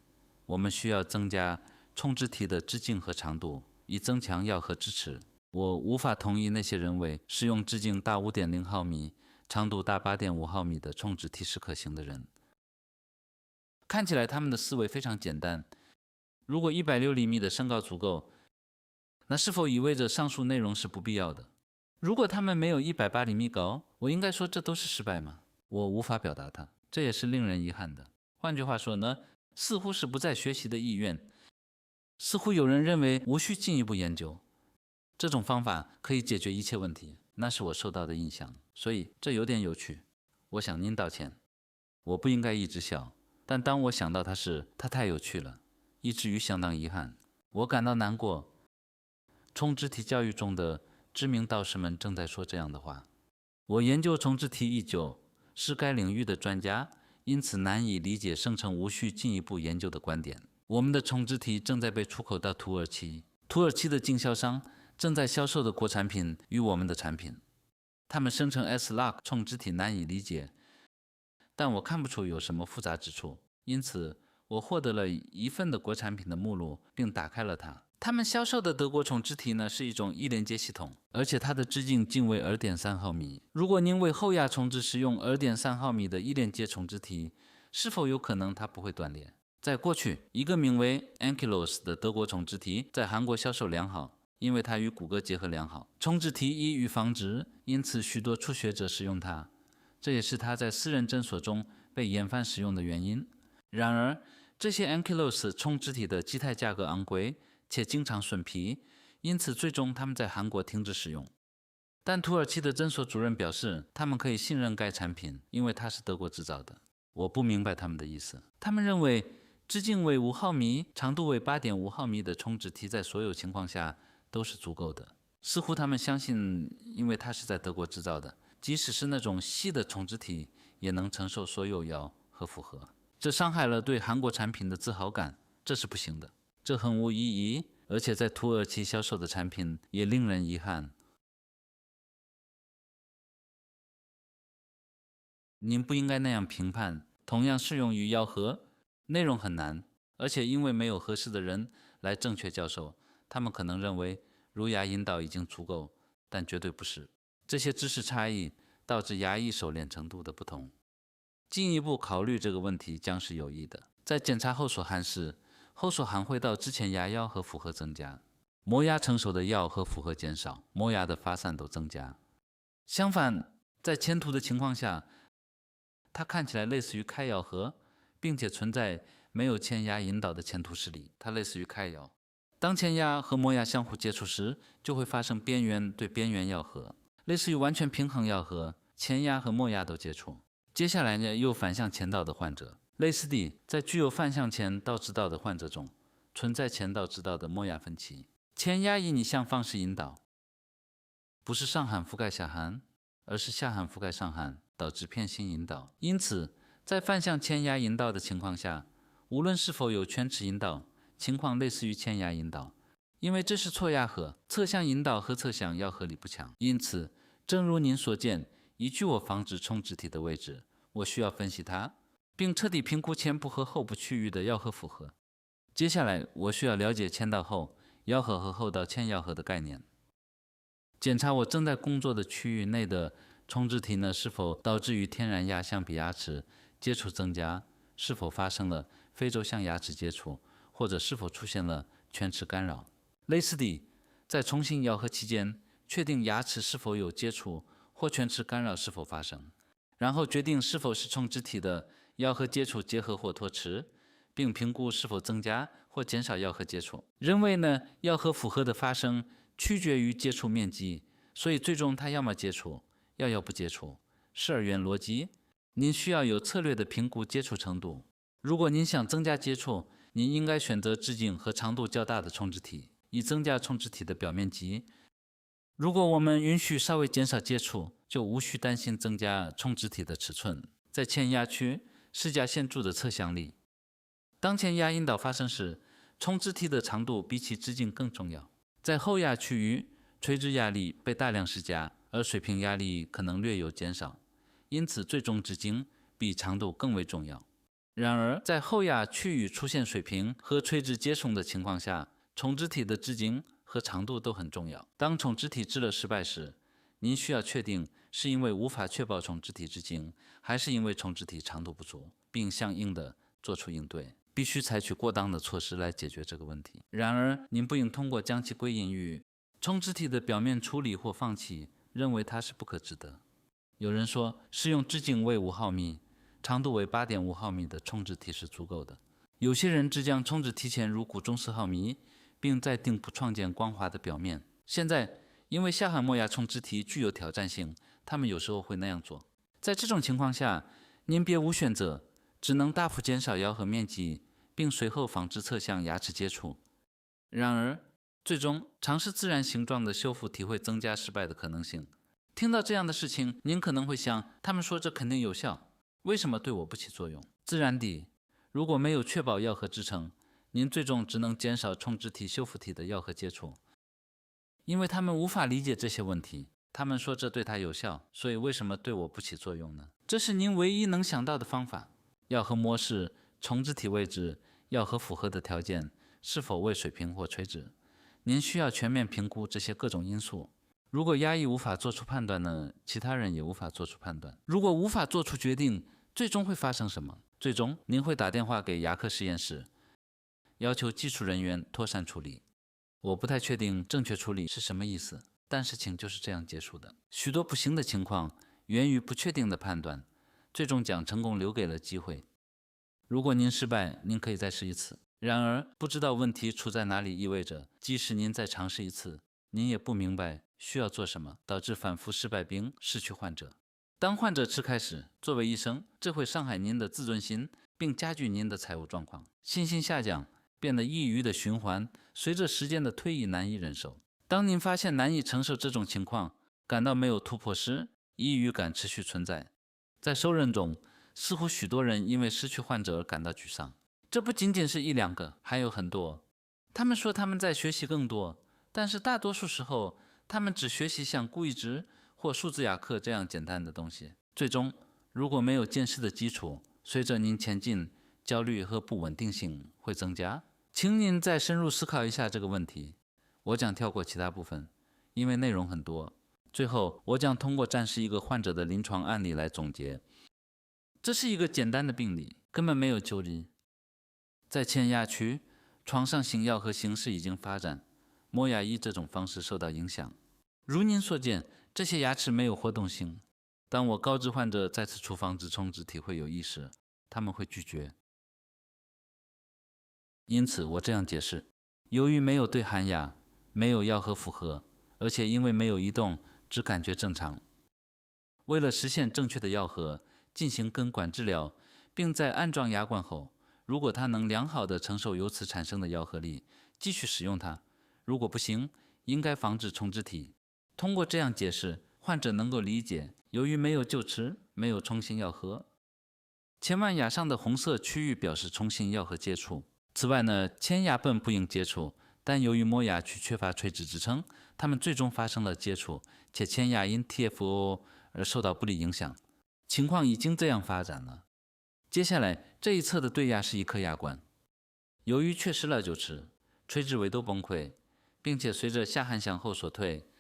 [SPEAKER 1] 我们需要增加冲肢体的直径和长度，以增强咬合支持。我无法同意那些认为使用直径大 5.0 毫米、长度大 8.5 毫米的冲肢体是可行的人。看起来他们的思维非常简单。如果160厘米的身高足够，那是否意味着上述内容是不必要的？如果他们没有180厘米高，我应该说这都是失败吗？我无法表达它，这也是令人遗憾的。换句话说呢，似乎是不再学习的意愿。似乎有人认为无需进一步研究，这种方法可以解决一切问题，那是我受到的印象，所以这有点有趣。我向您道歉，我不应该一直笑，但当我想到它时，它太有趣了，以至于相当遗憾。我感到难过。重肢体教育中的知名导师们正在说这样的话。我研究重肢体已久，是该领域的专家，因此难以理解声称无需进一步研究的观点。我们的重肢体正在被出口到土耳其，土耳其的经销商正在销售的国产品与我们的产品。他们声称 S-LOC 重肢体难以理解，但我看不出有什么复杂之处，因此我获得了一份的国产品的目录，并打开了它。他们销售的德国重肢体呢，是一种一连接系统，而且它的直径仅为 2.3 毫米。如果您为后压重置使用 2.3 毫米的一连接重肢体，是否有可能它不会断裂？在过去，一个名为 Ankylos 的德国重肢体在韩国销售良好，因为它与骨骼结合良好。重肢体易于纺织，因此许多初学者使用它，这也是它在私人诊所中被广泛使用的原因。然而，这些 Ankylos 重肢体的机态价格昂贵，且经常损皮，因此最终他们在韩国停止使用。但土耳其的诊所主任表示，他们可以信任该产品，因为它是德国制造的。我不明白他们的意思。他们认为直径为5毫米、长度为8.5毫米的重肢体在所有情况下都是足够的。似乎他们相信，因为它是在德国制造的，即使是那种细的重肢体也能承受所有腰和负荷。这伤害了对韩国产品的自豪感，这是不行的。这很无意义，而且在土耳其销售的产品也令人遗憾。您不应该那样评判，同样适用于吆喝。内容很难，而且因为没有合适的人来正确教授，他们可能认为乳牙引导已经足够，但绝对不是。这些知识差异导致牙医熟练程度的不同。进一步考虑这个问题将是有益的。在检查后锁颌时，后锁颌会到之前牙腰和负荷增加，磨牙成熟的腰和负荷减少，磨牙的发散都增加。相反，在前凸的情况下，它看起来类似于开咬合，并且存在没有前牙引导的前凸视力，它类似于开咬。当前牙和磨牙相互接触时，就会发生边缘对边缘咬合，类似于完全平衡咬合，前牙和磨牙都接触。接下来呢，又反向前倒的患者。类似地，在具有反向前倒直道的患者中，存在前倒直道的磨牙分歧。前牙以逆向方式引导，不是上颌覆盖下颌，而是下颌覆盖上颌，导致偏心引导。因此，在反向前牙引导的情况下，无论是否有全齿引导，情况类似于前牙引导，因为这是错压合，侧向引导和侧向咬合力不强。因此，正如您所见，依据我防止重肢体的位置，我需要分析它，并彻底评估前部和后部区域的咬合负荷。接下来，我需要了解前到后咬合和后到前咬合的概念。检查我正在工作的区域内的重肢体呢，是否导致与天然牙相比牙齿接触增加，是否发生了非轴向牙齿接触，或者是否出现了全齿干扰。类似地，在重新咬合期间，确定牙齿是否有接触或全齿干扰是否发生，然后决定是否是重肢体的咬合接触结合或脱齿，并评估是否增加或减少咬合接触。认为呢，咬合负荷的发生取决于接触面积，所以最终它要么接触，要不接触。是二元逻辑，您需要有策略的评估接触程度。如果您想增加接触，您应该选择直径和长度较大的重肢体，以增加重肢体的表面积。如果我们允许稍微减少接触，就无需担心增加重肢体的尺寸。在前牙区施加显著的侧向力。当前牙引导发生时，重肢体的长度比其直径更重要。在后牙区域，垂直压力被大量施加，而水平压力可能略有减少，因此最终直径比长度更为重要。然而，在后牙区域出现水平和垂直接松的情况下，重肢体的直径和长度都很重要。当重肢体制勒失败时，您需要确定是因为无法确保重肢体直径，还是因为重肢体长度不足，并相应的做出应对。必须采取过当的措施来解决这个问题。然而，您不应通过将其归因于重肢体的表面处理或放弃，认为它是不可知的。有人说，使用直径为5毫米、长度为8.5毫米的重肢体是足够的，有些人只将冲脂提前入骨中4毫米，并在顶部创建光滑的表面。现在，因为下颌磨牙冲脂体具有挑战性，他们有时候会那样做。在这种情况下，您别无选择，只能大幅减少咬合面积，并随后防止侧向牙齿接触。然而，最终尝试自然形状的修复体会增加失败的可能性。听到这样的事情，您可能会想，他们说这肯定有效，为什么对我不起作用？自然地，如果没有确保咬合支撑，您最终只能减少冲脂体修复体的咬合接触。因为他们无法理解这些问题，他们说这对它有效，所以为什么对我不起作用呢？这是您唯一能想到的方法。咬合模式、冲脂体位置、咬合符合的条件、是否为水平或垂直，您需要全面评估这些各种因素。如果牙医无法做出判断呢，其他人也无法做出判断。如果无法做出决定，最终会发生什么？最终，您会打电话给牙科实验室，要求技术人员妥善处理。我不太确定正确处理是什么意思，但事情就是这样结束的。许多不幸的情况源于不确定的判断，最终将成功留给了机会。如果您失败，您可以再试一次。然而，不知道问题出在哪里意味着，即使您再尝试一次，您也不明白需要做什么，导致反复失败并失去患者。当患者吃开时，作为医生，这会伤害您的自尊心，并加剧您的财务状况，信心下降，变得抑郁的循环，随着时间的推移难以忍受。当您发现难以承受这种情况，感到没有突破时，抑郁感持续存在。在受人中，似乎许多人因为失去患者而感到沮丧。这不仅仅是1、2个，还有很多。他们说他们在学习更多，但是大多数时候，他们只学习像固异值或数字雅克这样简单的东西。最终，如果没有坚实的基础，随着您前进，焦虑和不稳定性会增加。请您再深入思考一下这个问题。我将跳过其他部分，因为内容很多。最后，我将通过展示一个患者的临床案例来总结。这是一个简单的病例，根本没有救力。在前牙区，创伤性咬合形式已经发展，磨牙以这种方式受到影响。如您所见，这些牙齿没有活动性。当我告知患者再次处防止冲脂体会有益时，他们会拒绝。因此，我这样解释：由于没有对含牙，没有咬合负荷，而且因为没有移动，只感觉正常。为了实现正确的咬合，进行根管治疗，并在安装牙冠后，如果它能良好地承受由此产生的咬合力，继续使用它；如果不行，应该防止冲脂体。通过这样解释，患者能够理解，由于没有臼齿，没有重新咬合。前弯牙上的红色区域表示重新咬合接触。此外呢，前牙本不应接触，但由于磨牙区缺乏垂直支撑，它们最终发生了接触，且前牙因 TFO 而受到不利影响。情况已经这样发展了。接下来，这一侧的对牙是一颗牙冠，由于缺失了臼齿，垂直维度崩溃，并且随着下颌向后缩退，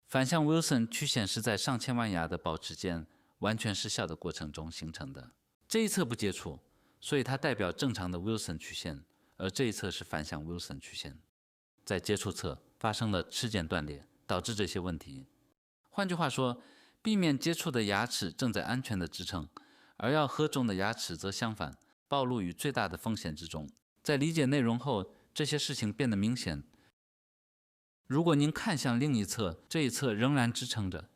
[SPEAKER 1] 反向 Wilson 曲线是在上前弯牙的保持间完全失效的过程中形成的。这一侧不接触，所以它代表正常的 Wilson 曲线，而这一侧是反向 Wilson 曲线。在接触侧发生了齿间断裂，导致这些问题。换句话说，避免接触的牙齿正在安全的支撑，而要合中的牙齿则相反，暴露于最大的风险之中。在理解内容后，这些事情变得明显。如果您看向另一侧，这一侧仍然支撑着，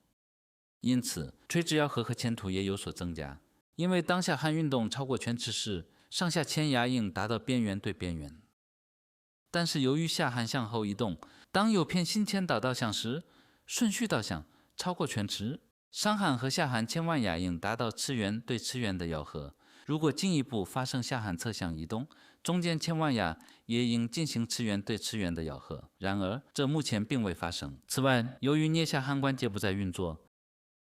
[SPEAKER 1] 因此垂直咬合和前凸也有所增加。因为当下颌运动超过全齿时，上下前牙龈达到边缘对边缘。但是由于下颌向后移动，当有偏心前导倒向时，顺序导向超过全齿，上颌和下颌前弯牙龈达到齿缘对齿缘的咬合。如果进一步发生下颌侧向移动，中间前弯牙也应进行齿缘对齿缘的咬合。然而，这目前并未发生。此外，由于颞下颌关节不再运作，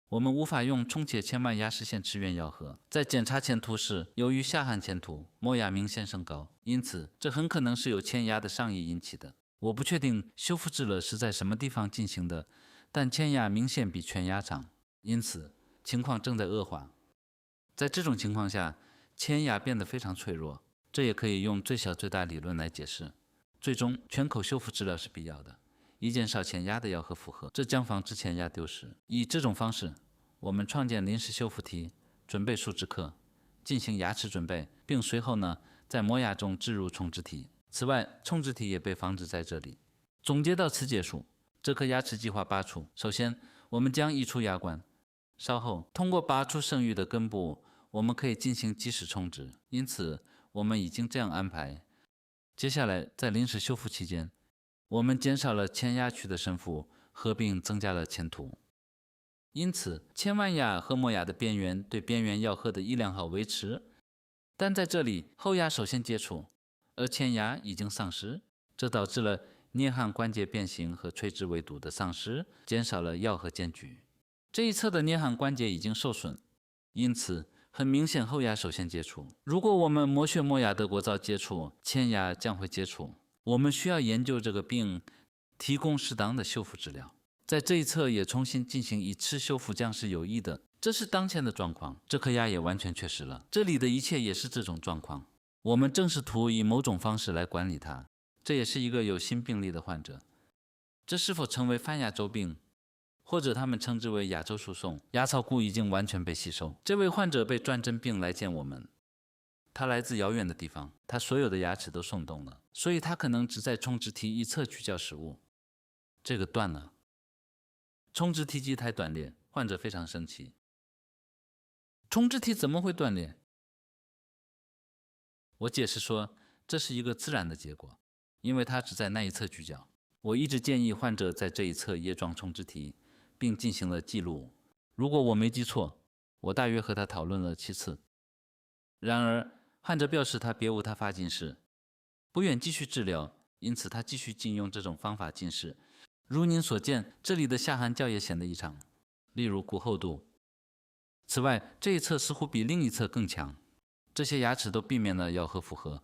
[SPEAKER 1] 我们无法用冲切前弯牙实现齿缘咬合。在检查前凸时，由于下颌前凸磨牙明显升高，因此这很可能是由前牙的上移引起的。我不确定修复治疗是在什么地方进行的，但前牙明显比全牙长，因此情况正在恶化。在这种情况下，前牙变得非常脆弱，这也可以用最小最大理论来解释。最终，全口修复治疗是必要的，以减少前牙的咬合负荷，这将防止前牙丢失。以这种方式，我们创建临时修复体，准备树脂课，进行牙齿准备，并随后呢，在磨牙中置入冲植体。此外，冲植体也被放置在这里。总结到此结束。这颗牙齿计划拔除。首先，我们将移出牙冠，稍后通过拔出剩余的根部，我们可以进行基石冲植。因此，我们已经这样安排。接下来，在临时修复期间，我们减少了前牙区的深负，合并增加了前凸。因此，前弯牙和磨牙的边缘对边缘咬合的一良好维持，但在这里后牙首先接触，而前牙已经丧失，这导致了颞颌关节变形和垂直维度的丧失，减少了咬合间距。这一侧的颞颌关节已经受损，因此很明显后牙首先接触。如果我们磨血磨牙德国皂接触，前牙将会接触。我们需要研究这个并提供适当的修复治疗。在这一侧也重新进行一次修复将是有益的。这是当前的状况，这颗牙也完全缺失了。这里的一切也是这种状况。我们正试图以某种方式来管理它。这也是一个有新病例的患者。这是否成为泛牙周病，或者他们称之为牙周输送？牙槽骨已经完全被吸收。这位患者被转诊病来见我们，他来自遥远的地方，他所有的牙齿都松动了，所以他可能只在冲植体一侧聚焦食物。这个断了。冲植体基态断裂，患者非常生气。冲植体怎么会断裂？我解释说，这是一个自然的结果，因为它只在那一侧聚焦。我一直建议患者在这一侧也装冲植体，并进行了记录。如果我没记错，我大约和他讨论了7次。然而，患者表示他别无他法进食，不愿继续治疗，因此他继续禁用这种方法进食。如您所见，这里的下颌角也显得异常，例如骨厚度。此外，这一侧似乎比另一侧更强。这些牙齿都避免了咬合复合。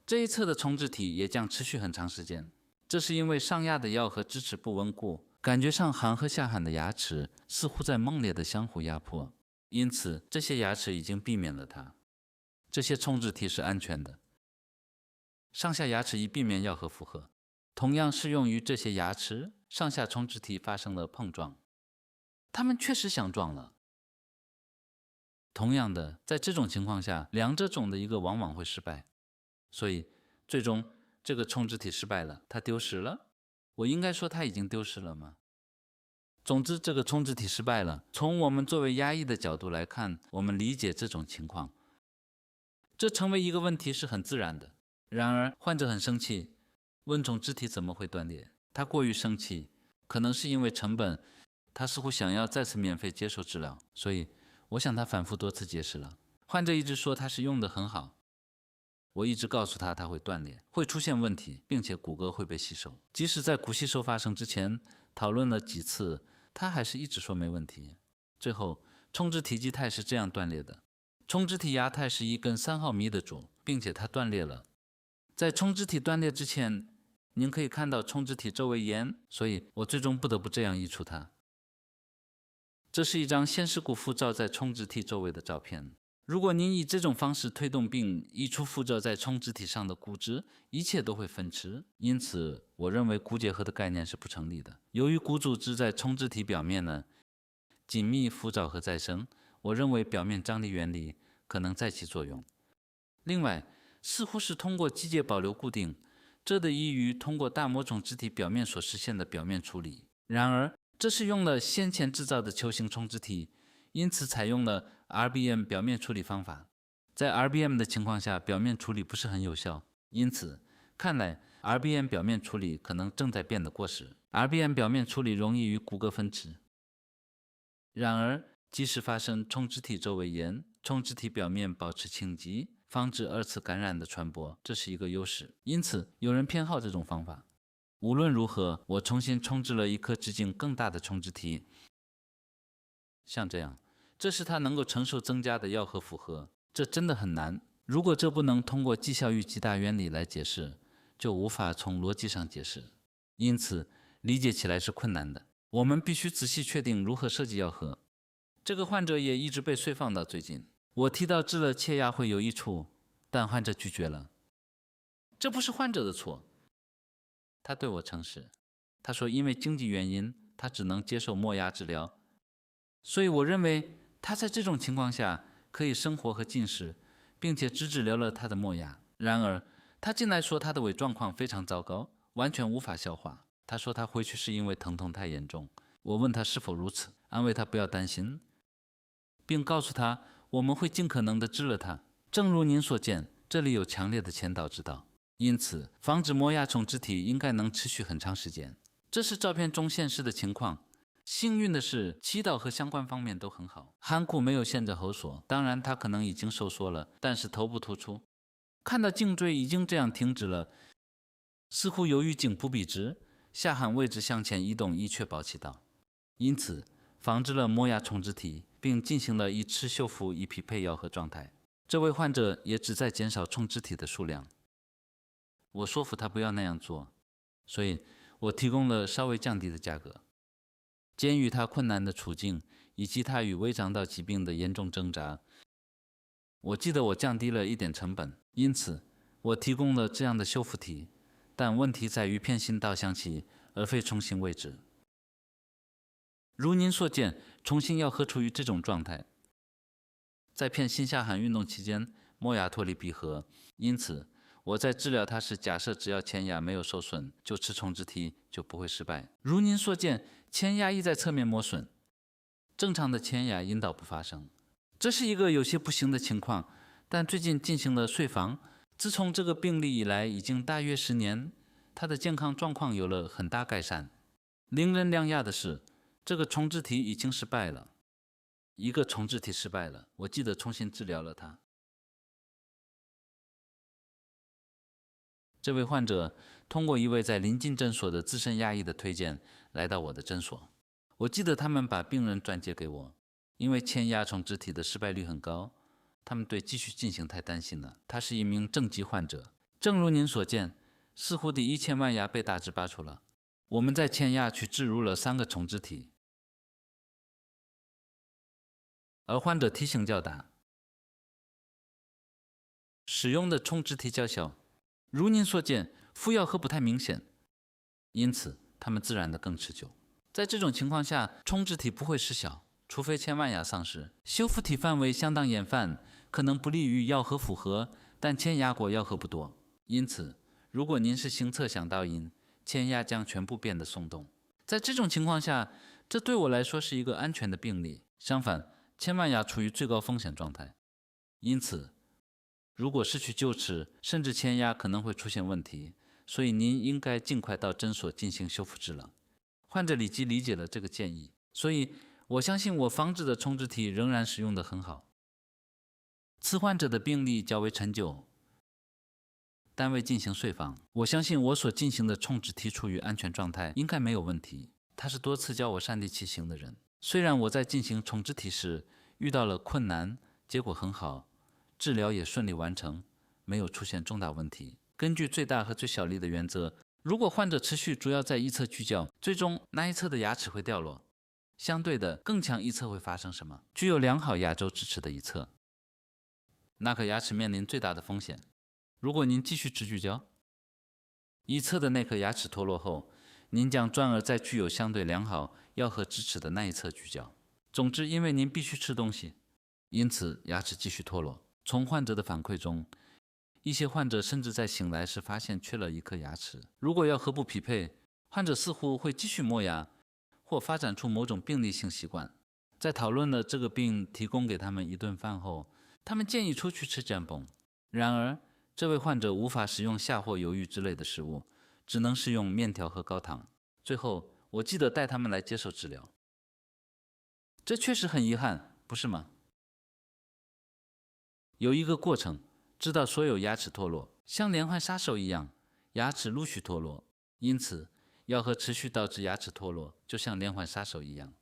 [SPEAKER 1] 这一侧的冲植体也将持续很长时间，这是因为上牙的咬合支持不稳固，感觉上颌和下颌的牙齿似乎在猛烈的相互压迫，因此这些牙齿已经避免了它。这些冲植体是安全的。上下牙齿以避免咬合复合，同样适用于这些牙齿。上下冲植体发生了碰撞，它们确实相撞了。同样的，在这种情况下，两者中的一个往往会失败，所以最终这个冲植体失败了，它丢失了。我应该说它已经丢失了吗？总之，这个冲植体失败了。从我们作为牙医的角度来看，我们理解这种情况，这成为一个问题是很自然的。然而，患者很生气，问冲植体怎么会断裂？他过于生气，可能是因为成本，他似乎想要再次免费接受治疗，所以我想他反复多次解释了。患者一直说他是用得很好，我一直告诉他它会断裂，会出现问题，并且骨骼会被吸收。即使在骨吸收发生之前讨论了几次，他还是一直说没问题。最后，冲植体基态是这样断裂的：冲植体牙态是1根3毫米的柱，并且它断裂了。在冲植体断裂之前，您可以看到冲植体周围沿，所以我最终不得不这样移除它。这是一张现实骨附照在冲植体周围的照片。如果您以这种方式推动并移除附着在冲植体上的骨质，一切都会分吃。因此，我认为骨结合的概念是不成立的。由于骨组织在冲植体表面呢紧密附着和再生，我认为表面张力原理可能再起作用。另外，似乎是通过机械保留固定，这得益于通过大膜冲植体表面所实现的表面处理。然而，这是用了先前制造的球形冲植体，因此采用了 RBM 表面处理方法。在 RBM 的情况下，表面处理不是很有效，因此看来 RBM 表面处理可能正在变得过时。RBM 表面处理容易与骨骼分支。然而，即使发生冲植体周围炎，冲植体表面保持清洁，防止2次感染的传播，这是一个优势。因此，有人偏好这种方法。无论如何，我重新冲植了一颗直径更大的冲植体，像这样，这是它能够承受增加的咬合负荷。这真的很难。如果这不能通过绩效与极大原理来解释，就无法从逻辑上解释，因此理解起来是困难的。我们必须仔细确定如何设计咬合。这个患者也一直被随放到最近。我提到治了切牙会有益处，但患者拒绝了。这不是患者的错。他对我诚实，他说因为经济原因，他只能接受磨牙治疗。所以我认为他在这种情况下可以生活和进食，并且只治疗了他的磨牙。然而，他进来说他的胃状况非常糟糕，完全无法消化。他说他回去是因为疼痛太严重。我问他是否如此，安慰他不要担心，并告诉他我们会尽可能的治了他。正如您所见，这里有强烈的前导指导，因此防止磨牙虫植体应该能持续很长时间。这是照片中显示的情况。幸运的是，祈祷和相关方面都很好。鼾骨没有陷着喉索，当然它可能已经收缩了，但是头部突出。看到颈椎已经这样停止了，似乎由于颈部笔直，下颌位置向前移动以确保其道，因此防治了磨牙虫植体，并进行了一次修复以匹配咬合状态。这位患者也旨在减少虫植体的数量。我说服他不要那样做，所以我提供了稍微降低的价格。鉴于他困难的处境以及他与胃肠道疾病的严重挣扎，我记得我降低了一点成本，因此我提供了这样的修复体，但问题在于片心导向期，而非重新位置。如您所见，重新咬合处于这种状态。在片心下颌运动期间，磨牙脱离闭合，因此我在治疗它时假设只要前牙没有受损，就吃虫植体就不会失败。如您所见，前牙亦在侧面磨损，正常的前牙引导不发生。这是一个有些不幸的情况，但最近进行了睡房。自从这个病例以来，已经大约10年，他的健康状况有了很大改善。令人亮讶的是，这个虫植体已经失败了。一个虫植体失败了，我记得重新治疗了它。这位患者通过一位在临近诊所的资深牙医的推荐来到我的诊所。我记得他们把病人转接给我，因为前牙虫植体的失败率很高，他们对继续进行太担心了。他是一名正极患者，正如您所见，似乎第1000万牙被大致拔除了。我们在前牙去置入了3个虫植体，而患者体型较大，使用的虫植体较小。如您所见，副咬合不太明显，因此它们自然的更持久。在这种情况下，虫植体不会失效，除非前万牙丧失。修复体范围相当广泛，可能不利于咬合复合，但前牙果咬合不多，因此如果您是行侧响导音，前牙将全部变得松动。在这种情况下，这对我来说是一个安全的病例。相反，前万牙处于最高风险状态，因此如果失去臼齿，甚至前牙可能会出现问题，所以您应该尽快到诊所进行修复治疗。患者立即理解了这个建议，所以我相信我防治的虫植体仍然使用得很好。此患者的病例较为陈旧，单位进行睡房。我相信我所进行的虫植体处于安全状态，应该没有问题。他是多次教我山地骑行的人，虽然我在进行虫植体时遇到了困难，结果很好，治疗也顺利完成，没有出现重大问题。根据最大和最小力的原则，如果患者持续主要在一侧聚焦，最终那一侧的牙齿会掉落。相对的，更强一侧会发生什么？具有良好牙周支持的一侧，那颗牙齿面临最大的风险。如果您继续只聚焦，一侧的那颗牙齿脱落后，您将转而在具有相对良好咬合支持的那一侧聚焦。总之，因为您必须吃东西，因此牙齿继续脱落。从患者的反馈中，一些患者甚至在醒来时发现缺了一颗牙齿。如果咬合不匹配，患者似乎会继续磨牙，或发展出某种病理性习惯。在讨论了这个病提供给他们一顿饭后，他们建议出去吃jambon。然而，这位患者无法食用虾或鱿鱼之类的食物，只能食用面条和高汤。最后，我记得带他们来接受治疗。这确实很遗憾，不是吗？有一个过程，直到所有牙齿脱落，像连环杀手一样，牙齿陆续脱落，因此咬合持续导致牙齿脱落，就像连环杀手一样。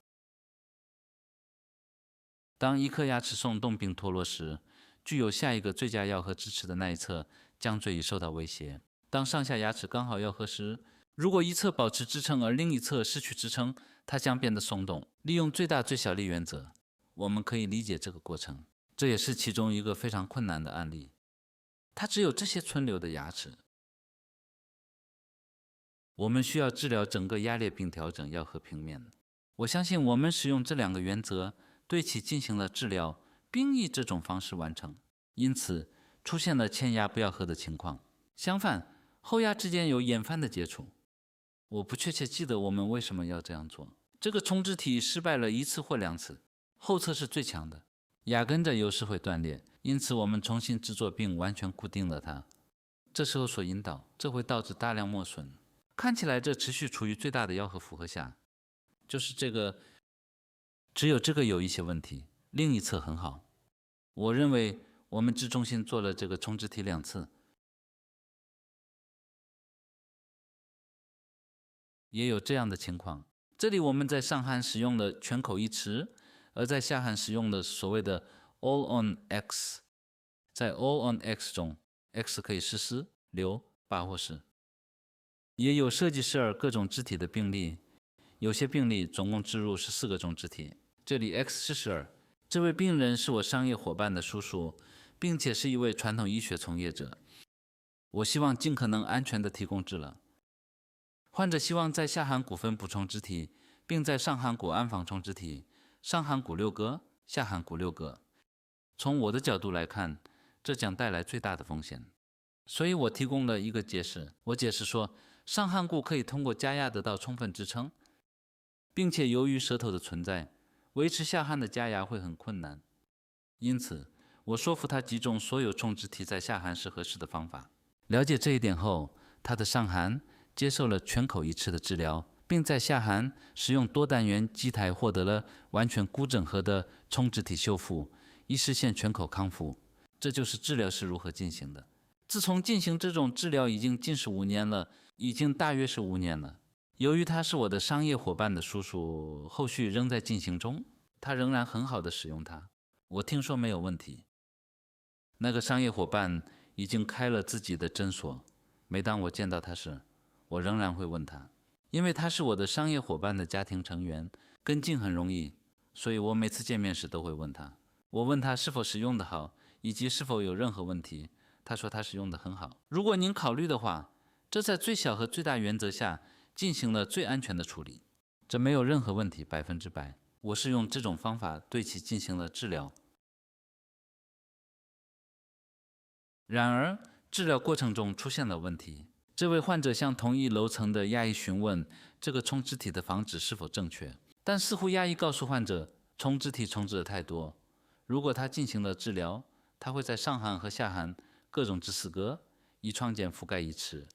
[SPEAKER 1] 当一颗牙齿松动并脱落时，具有下一个最佳咬合支持的那一侧将最易受到威胁。当上下牙齿刚好咬合时，如果一侧保持支撑而另一侧失去支撑，它将变得松动。利用最大最小力原则，我们可以理解这个过程。这也是其中一个非常困难的案例。它只有这些存留的牙齿。我们需要治疗整个牙列并调整咬合平面。我相信我们使用这2个原则对其进行了治疗，并以这种方式完成。因此出现了前压不要合的情况。相反，后压之间有眼翻的接触。我不确切记得我们为什么要这样做。这个冲脂体失败了1次或2次，后侧是最强的，压跟着有时会断裂，因此我们重新制作并完全固定了它。这时候所引导，这会导致大量磨损。看起来这持续处于最大的咬合负荷下，就是这个，只有这个有一些问题，另一侧很好。我认为我们至中心做了这个冲脂体2次，也有这样的情况。这里我们在上颌使用了全口一池，而在下颌使用了所谓的 All on X。在 All on X 中 ，X 可以实施、留、拔或是。也有设计12各种肢体的病例，有些病例总共植入14个种肢体。这里 X 是12。这位病人是我商业伙伴的叔叔，并且是一位传统医学从业者。我希望尽可能安全地提供治疗。患者希望在下颌骨分补充肢体，并在上颌骨安放充肢体，上颌骨6个，下颌骨6个。从我的角度来看，这将带来最大的风险。所以我提供了一个解释。我解释说，上颌骨可以通过加压得到充分支撑，并且由于舌头的存在，维持下颌的加压会很困难。因此，我说服他集中所有充脂体在下颌是合适的方法。了解这一点后，他的上颌接受了全口一次的治疗，并在下颌使用多单元基台获得了完全骨整合的充脂体修复，以实现全口康复。这就是治疗是如何进行的。自从进行这种治疗已经近15年了，已经大约是5年了。由于他是我的商业伙伴的叔叔，后续仍在进行中，他仍然很好的使用它。我听说没有问题。那个商业伙伴已经开了自己的诊所。每当我见到他时，我仍然会问他，因为他是我的商业伙伴的家庭成员，跟进很容易，所以我每次见面时都会问他。我问他是否使用得好，以及是否有任何问题。他说他使用得很好。如果您考虑的话，这在最小和最大原则下进行了最安全的处理，这没有任何问题，100%。我是用这种方法对其进行了治疗。然而，治疗过程中出现了问题。这位患者向同一楼层的牙医询问这个充脂体的防止是否正确，但似乎牙医告诉患者充脂体充脂的太多。如果他进行了治疗，他会在上颌和下颌各种脂死割，以创建覆盖一池。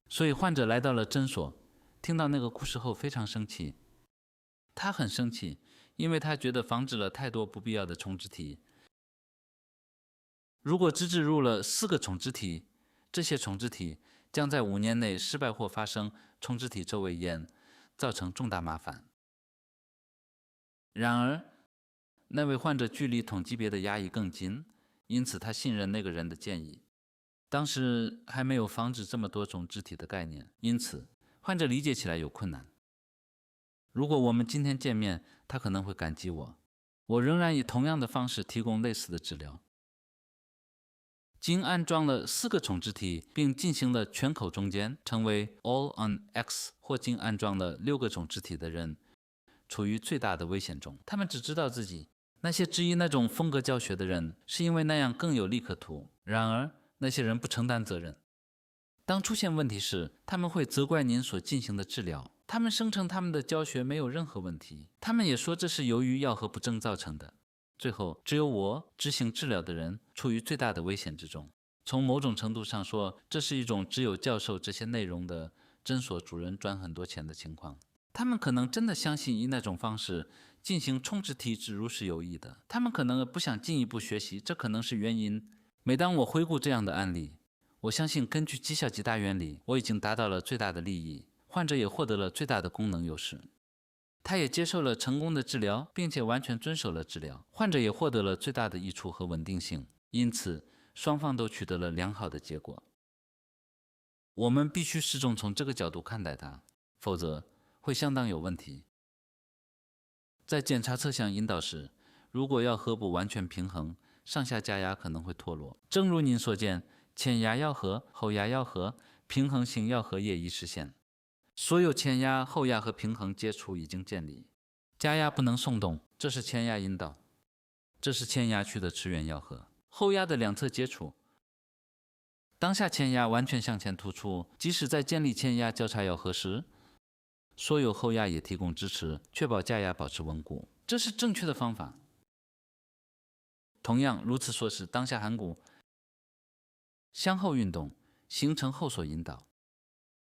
[SPEAKER 1] 所以患者来到了诊所，听到那个故事后非常生气。他很生气，因为他觉得防止了太多不必要的充脂体。如果只植入了4个充脂体，这些充脂体将在5年内失败或发生充脂体周围炎，造成重大麻烦。然而，那位患者距离同级别的牙医更近，因此他信任那个人的建议。当时还没有防止这么多种肢体的概念，因此患者理解起来有困难。如果我们今天见面，他可能会感激我。我仍然以同样的方式提供类似的治疗。经安装了4个充脂体，并进行了全口中间，成为 All on X 或经安装了6个充脂体的人，处于最大的危险中。他们只知道自己。那些质疑那种风格教学的人，是因为那样更有利可图。然而，那些人不承担责任。当出现问题时，他们会责怪您所进行的治疗。他们声称他们的教学没有任何问题，他们也说这是由于咬合不正造成的。最后，只有我执行治疗的人处于最大的危险之中。从某种程度上说，这是一种只有教授这些内容的诊所主人赚很多钱的情况。他们可能真的相信以那种方式进行充脂体植入是有益的。他们可能不想进一步学习，这可能是原因。每当我回顾这样的案例，我相信根据绩效极大原理，我已经达到了最大的利益，患者也获得了最大的功能优势。他也接受了成功的治疗，并且完全遵守了治疗，患者也获得了最大的益处和稳定性，因此双方都取得了良好的结果。我们必须始终从这个角度看待它，否则会相当有问题。在检查侧向引导时，如果要颌部完全平衡，上下加压可能会脱落。正如您所见，前压要合，后压要合，平衡性要合也已实现。所有前压、后压和平衡接触已经建立。加压不能松动，这是前压引导，这是前压区的迟源要合。后压的两侧接触。当下前压完全向前突出，即使在建立前压交叉咬合时，所有后压也提供支持，确保假牙保持稳固。这是正确的方法。同样，如此说时，当下颌骨向后运动，形成后锁引导。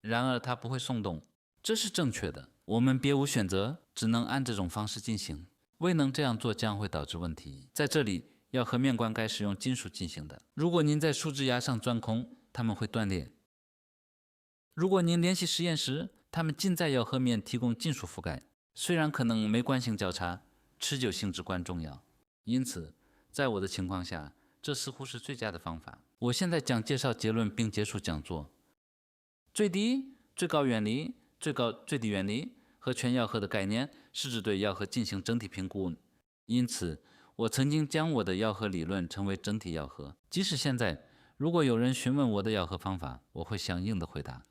[SPEAKER 1] 然而它不会松动，这是正确的。我们别无选择，只能按这种方式进行。未能这样做将会导致问题。在这里，咬合面管该使用金属进行的。如果您在树脂牙上钻空，它们会断裂。如果您联系实验时，它们尽在咬合面提供金属覆盖，虽然可能没惯性较差，持久性至关重要。因此，在我的情况下，这似乎是最佳的方法。我现在将介绍结论并结束讲座。最低、最高原理、最低原理和全咬合的概念是指对咬合进行整体评估。因此，我曾经将我的咬合理论称为整体咬合。即使现在，如果有人询问我的咬合方法，我会相应的回答。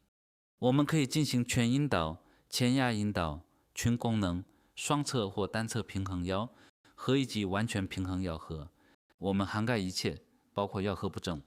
[SPEAKER 1] 我们可以进行全引导、前压引导、群功能、双侧或单侧平衡咬和以及完全平衡咬合。我们涵盖一切，包括咬合不正。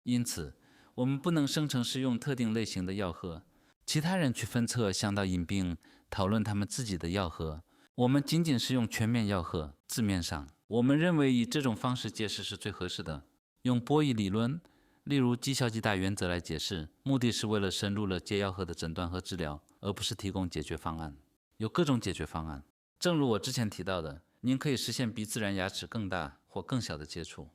[SPEAKER 1] 因此，我们不能声称是用特定类型的咬合。其他人去分测向导因并讨论他们自己的咬合。我们仅仅是用全面咬合。字面上，我们认为以这种方式解释是最合适的。用波义理论，例如绩效极大原则来解释，目的是为了深入了解咬合的诊断和治疗，而不是提供解决方案。有各种解决方案，正如我之前提到的，您可以实现比自然牙齿更大或更小的接触。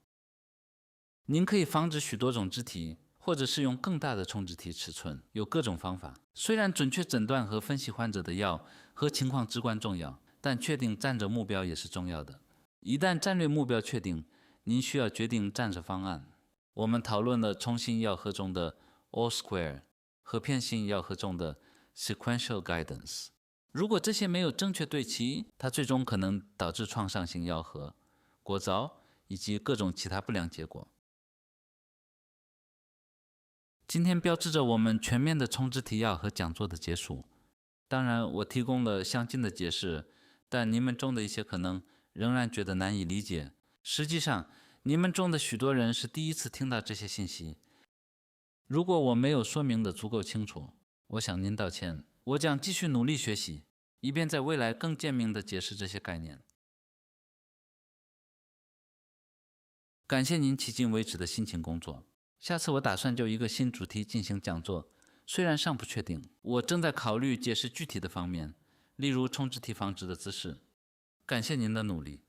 [SPEAKER 1] 您可以防止许多种肢体，或者是用更大的冲肢体尺寸，有各种方法。虽然准确诊断和分析患者的药和情况至关重要，但确定站着目标也是重要的。一旦战略目标确定，您需要决定站着方案。我们讨论了重新咬合中的 All Square 和片性咬合中的 Sequential Guidance。如果这些没有正确对齐，它最终可能导致创伤性咬合、过早以及各种其他不良结果。今天标志着我们全面的冲肢体咬合讲座的结束。当然，我提供了详尽的解释，但你们中的一些可能仍然觉得难以理解。实际上，你们中的许多人是第一次听到这些信息。如果我没有说明的足够清楚，我向您道歉。我将继续努力学习，以便在未来更简明地解释这些概念。感谢您迄今为止的辛勤工作。下次我打算就一个新主题进行讲座，虽然尚不确定。我正在考虑解释具体的方面，例如冲肢体防治的姿势。感谢您的努力。